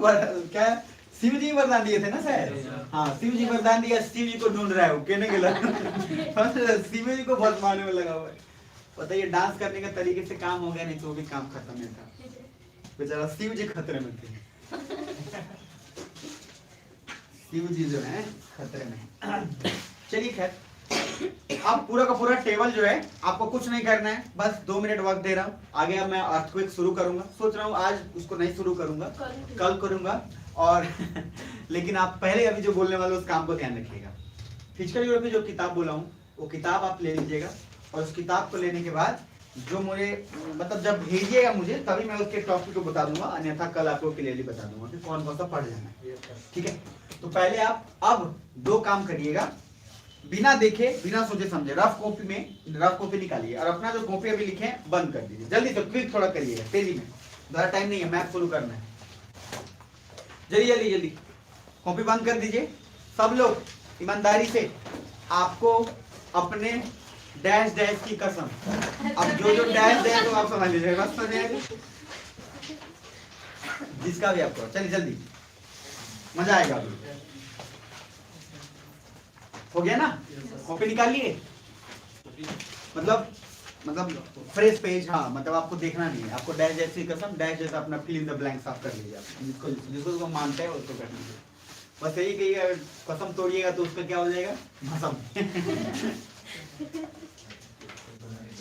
क्या शिव जी वरदान दिए थे ना शायद? हाँ, शिव जी वरदान दिया, शिव जी को ढूंढ रहा है वो, कहने के लिए शिव जी को भस्माने में लगा हुआ है। पता ये डांस करने का तरीके से काम हो गया, नहीं तो वो भी काम खत्म नहीं था। बेचारा शिव जी खतरे में थे, शिव जी जो है खतरे में। चलिए खैर, अब पूरा का पूरा टेबल जो है आपको कुछ नहीं करना है, बस 2 मिनट वक्त दे रहा हूँ। आगे अब मैं अर्थक्वेक शुरू करूंगा, सोच रहा हूँ आज उसको नहीं शुरू करूंगा, कल करूंगा। और लेकिन आप पहले अभी जो बोलने वाले उस काम को ध्यान रखिएगा। फिजिकल ज्योग्राफी जो किताब बोला हूँ वो किताब आप ले लीजिएगा, और उस किताब को लेने के बाद जो मुझे मतलब जब भेजिएगा मुझे तभी मैं उसके टॉपिक को बता दूंगा, अन्यथा कल आपको क्लियरली बता दूंगा कि कौन कौन सा पढ़ जाना है। ठीक है, तो पहले आप अब 2 काम करिएगा, बिना देखे बिना सोचे समझे रफ कॉपी में रफ कॉपी निकालिए और अपना जो कॉपी अभी लिखे हैं बंद कर दीजिए। जल्दी से क्विक थोड़ा करिएगा, तेजी में, ज़्यादा टाइम नहीं है, मैथ शुरू करना है। जल्दी जल्दी जल्दी कॉपी बंद कर दीजिए सब लोग, ईमानदारी से। आपको अपने डैश डैश की कसम, अब जो डैश डैश तो आप समझ लीजिए, बस समझ आएगा जिसका भी आपको। चलिए जल्दी, मजा आएगा अभी। हो गया ना, कॉपी निकाल लिए, मतलब फ्रेश पेज। हाँ मतलब आपको देखना नहीं है, आपको डैश जैसी कसम, डैश जैसा अपना फिल इन द ब्लैंक्स आप कर लीजिए, आप जिसको जिसको मानते हैं उसको कर लीजिए। बस यही कहिएगा, कसम तोड़िएगा तो उसका क्या हो जाएगा, भसम।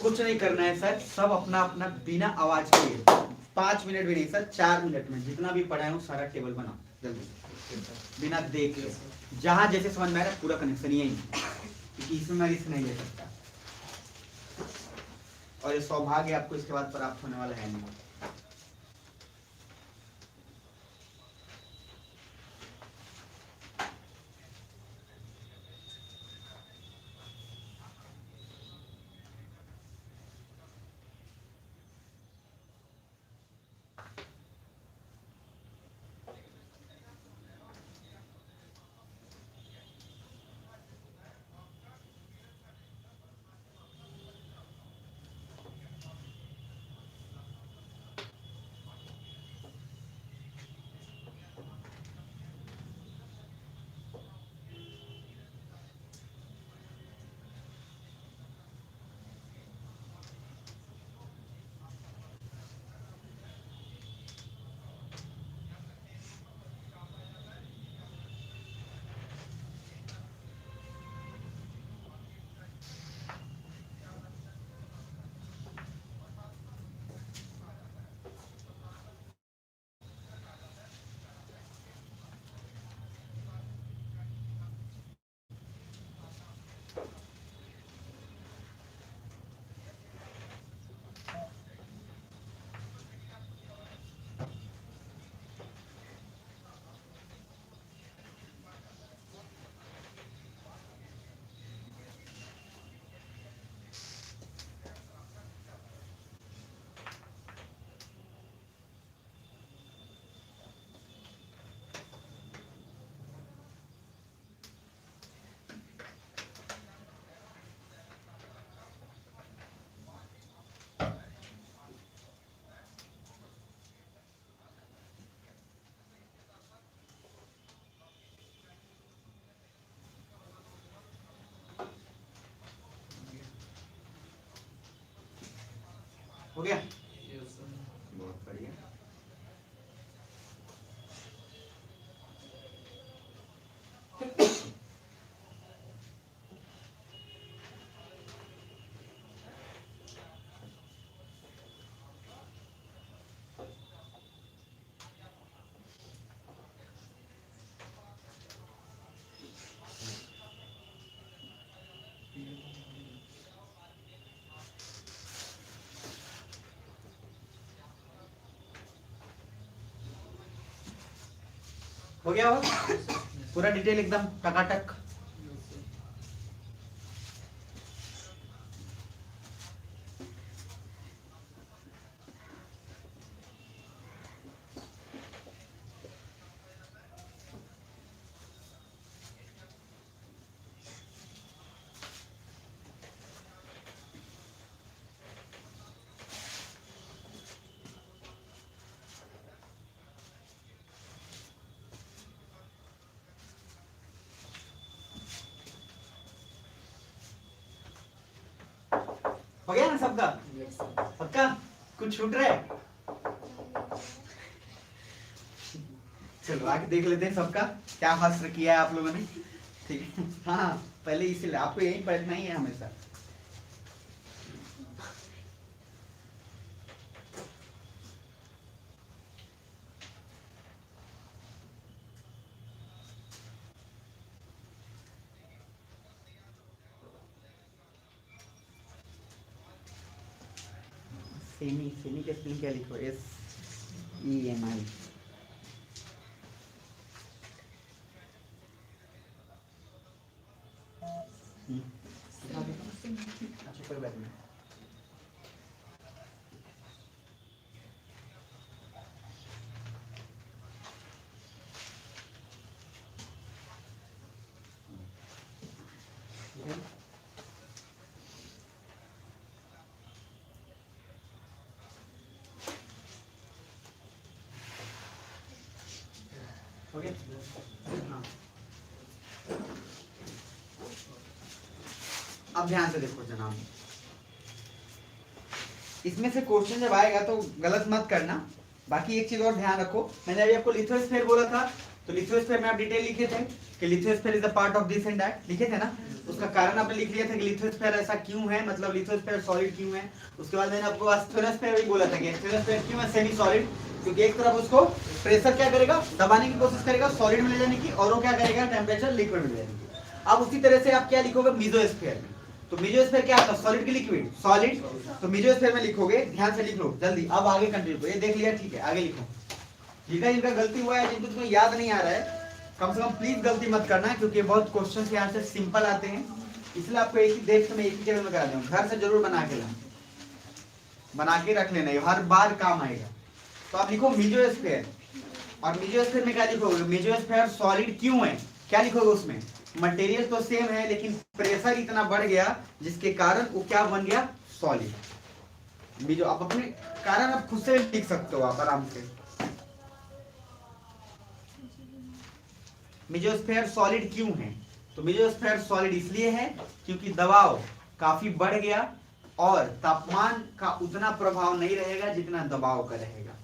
कुछ नहीं करना है सर, सब अपना अपना बिना आवाज के 5 मिनट भी नहीं सर, 4 मिनट में जितना भी पढ़ाया हूँ सारा टेबल बनाओ जल्दी, बिना देखे। जहां जैसे समझ में आ रहा है पूरा कनेक्शन यही है, क्योंकि इसमें मैं रिस्क नहीं ले सकता, और ये सौभाग्य आपको इसके बाद प्राप्त होने वाला है नहीं। हो गया, बहुत बढ़िया। हो गया हो पूरा डिटेल एकदम टकाटक। हो गया ना सबका, पक्का? कुछ छूट रहा है? चलो आगे देख लेते हैं सबका क्या हश्र किया है आप लोगों ने। ठीक है, हाँ पहले इसीलिए आपको यही पढ़ना ही है हमेशा। सेमी, सेमी के स्पेलिंग क्या लिखो? SEMI। अच्छा कोई बात नहीं। ओके हाँ। अब ध्यान से देखो जनाब, इसमें से क्वेश्चन जब आएगा तो गलत मत करना। बाकी एक चीज और ध्यान रखो, मैंने अभी आपको लिथोस्फीयर बोला था, तो लिथोस्फीयर में आप डिटेल लिखे थे कि lithosphere is a part of this and that, लिखे थे ना? उसका कारण आपने लिख लिया था कि लिथोस्फीयर ऐसा क्यों है, मतलब लिथोस्फीयर सॉलिड क्यों है। उसके बाद मैंने आपको एस्थेनोस्फीयर भी बोला था कि एस्थेनोस्फीयर क्यों है सेमी सॉलिड, क्योंकि एक तरफ उसको प्रेशर क्या करेगा, दबाने की कोशिश करेगा सॉलिड में ले जाने की, और वो क्या करेगा, टेम्परेचर लिक्विड में ले जाने की। अब उसी तरह से आप क्या लिखोगे मेसोस्फीयर में, तो मेसोस्फीयर क्या आता है, सॉलिड की लिक्विड, सॉलिड, तो मेसोस्फीयर में लिखोगे, ध्यान से लिख लो जल्दी। अब आगे कंटिन्यू, ये देख लिया ठीक है, आगे लिखो। जिनका गलती हुआ है, जिनको याद नहीं आ रहा है, कम से कम प्लीज गलती मत करना, क्योंकि बहुत क्वेश्चन के आंसर सिंपल आते हैं, इसलिए आपको एक ही देख में एक ही टेबल में करा दूं। घर से जरूर बना के लाना, बना के रख लेना, ये हर बार काम आएगा। तो आप लिखो मेसोस्फीयर, और मेसोस्फीयर में क्या लिखोगे, मेसोस्फीयर सॉलिड क्यों है, क्या लिखोगे उसमें, मटेरियल तो सेम है लेकिन प्रेशर इतना बढ़ गया जिसके कारण वो क्या बन गया, सॉलिड। मेसो आप अपने कारण आप खुद से लिख सकते हो आप आराम से। मेसोस्फीयर सॉलिड क्यों है, तो मेसोस्फीयर सॉलिड इसलिए है क्योंकि दबाव काफी बढ़ गया और तापमान का उतना प्रभाव नहीं रहेगा जितना दबाव का रहेगा,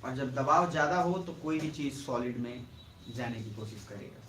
और जब दबाव ज्यादा हो तो कोई भी चीज सॉलिड में जाने की कोशिश करेगा।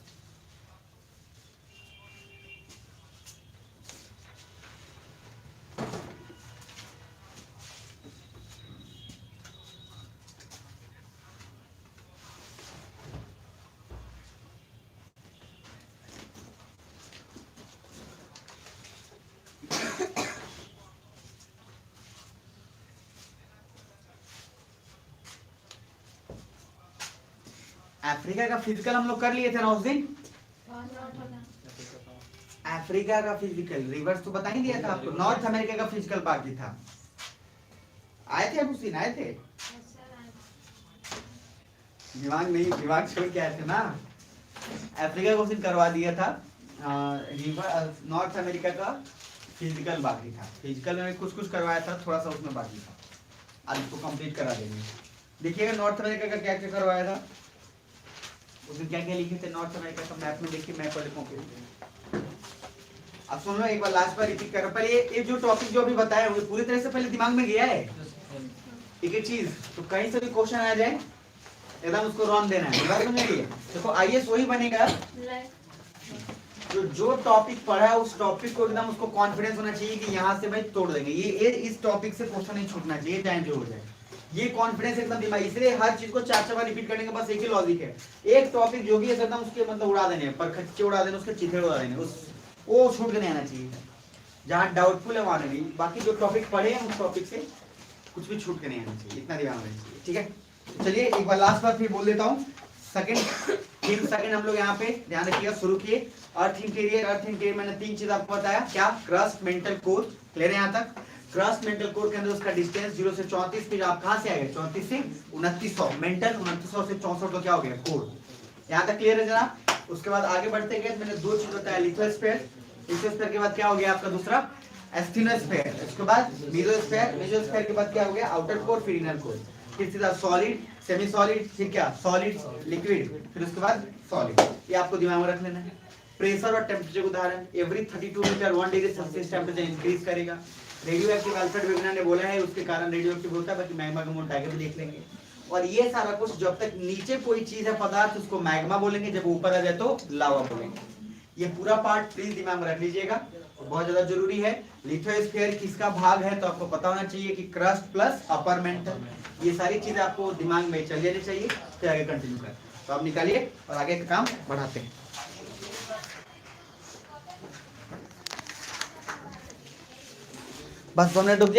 अफ्रीका का फिजिकल हम लोग कर लिए थे ना उस दिन, अफ्रीका का फिजिकल रिवर्स तो बता ही दिया था आपको, नॉर्थ अमेरिका का फिजिकल बाकी था। आए थे उस दिन, आए थे, दिमाग नहीं, दिमाग छोड़ के आए थे ना। अफ्रीका को उस दिन करवा दिया था, नॉर्थ अमेरिका का फिजिकल बाकी था, फिजिकल में कुछ कुछ करवाया था, थोड़ा सा उसमें बाकी था, आज इसको कंप्लीट करा देंगे। देखिएगा नॉर्थ अमेरिका का क्या क्या करवाया था, उसमें क्या क्या लिखे थे नॉर्थ अमेरिका का मैप में, देखिए मैप वाले कॉपी। अब सुन लो एक बार, लास्ट बार रिपीट करो, पहले ये जो टॉपिक जो अभी बताया हुए पूरी तरह से पहले दिमाग में गया है एक एक चीज, तो कहीं से भी क्वेश्चन आ जाए एकदम उसको रॉन देना है, बात समझ गए। देखो आईएएस वही बनेगा जो टॉपिक पढ़ा है उस टॉपिक को एकदम उसको कॉन्फिडेंस होना चाहिए कि यहाँ से भाई तोड़ देंगे, ये इस टॉपिक से क्वेश्चन नहीं छूटना चाहिए चाहे जो हो जाए, ये कॉन्फिडेंस एकदम दिमाग। इसलिए हर चीज को चार चार बार रिपीट करने का बस एक ही लॉजिक है, एक टॉपिक जो भी है एकदम उसके मतलब उड़ा देने, पर खच्चे उड़ा देने, उसके चिथड़े उड़ा देने, उस वो छूट के नहीं आना चाहिए, जहाँ डाउटफुल है वहां नहीं, बाकी जो टॉपिक पढ़े हैं उस टॉपिक से कुछ भी छूट के नहीं आना चाहिए, इतना ध्यान रखना चाहिए, ठीक है। चलिए एक बार लास्ट बार फिर बोल देता हूँ, सेकंड हम लोग यहाँ पे ध्यान रखिएगा, शुरू किए अर्थ इंटीरियर मैंने 3 चीज आपको बताया, क्या, क्रस्ट, मेंटल कोर, क्लियर है यहाँ तक। क्रस्ट मेंटल कोर के अंदर उसका डिस्टेंस 0 से 34, फिर आप कहाँ से आ गए 34 से 2900, मेंटल 2900 से 64 तो क्या हो गया कोर, यहाँ तक क्लियर है जनाब। उसके बाद आगे बढ़ते गए मैंने 2 चीज बताया, लिथोस्फीयर के बाद क्या हो गया आपका दूसरा एस्थिनोस्फीयर, उसके बाद मेसोस्फीयर के बाद क्या हो गया आउटर कोर, फिर इनर कोर, फिर सीधा सॉलिड, सेमी सॉलिड, फिर क्या सॉलिड, लिक्विड, फिर उसके बाद सॉलिड। ये आपको दिमाग में रख लेना है। प्रेशर और टेम्परेचर उदाहरण, every 32 metre 1 degree Celsius temperature increase करेगा। रेडियो एक्टिव अल्फ्रेड वेगनर ने बोला है उसके कारण रेडियो एक्टिव होता है, बाकी मैग्मा का मोड आगे भी देख लेंगे। और ये सारा कुछ जब तक नीचे कोई चीज है पदार्थ उसको मैग्मा बोलेंगे, जब ऊपर आ जाए तो लावा बोलेंगे। ये पूरा पार्ट प्लीज दिमाग में रख लीजिएगा, बहुत ज्यादा जरूरी है। लिथोस्फीयर किसका भाग है तो आपको पता होना चाहिए कि क्रस्ट प्लस अपर मेंटल, ये सारी चीजें आपको दिमाग में चल जानी चाहिए, फिर आगे कंटिन्यू करें। तो आप निकालिए और आगे का काम बढ़ाते हैं। बस 2 मिनट रुक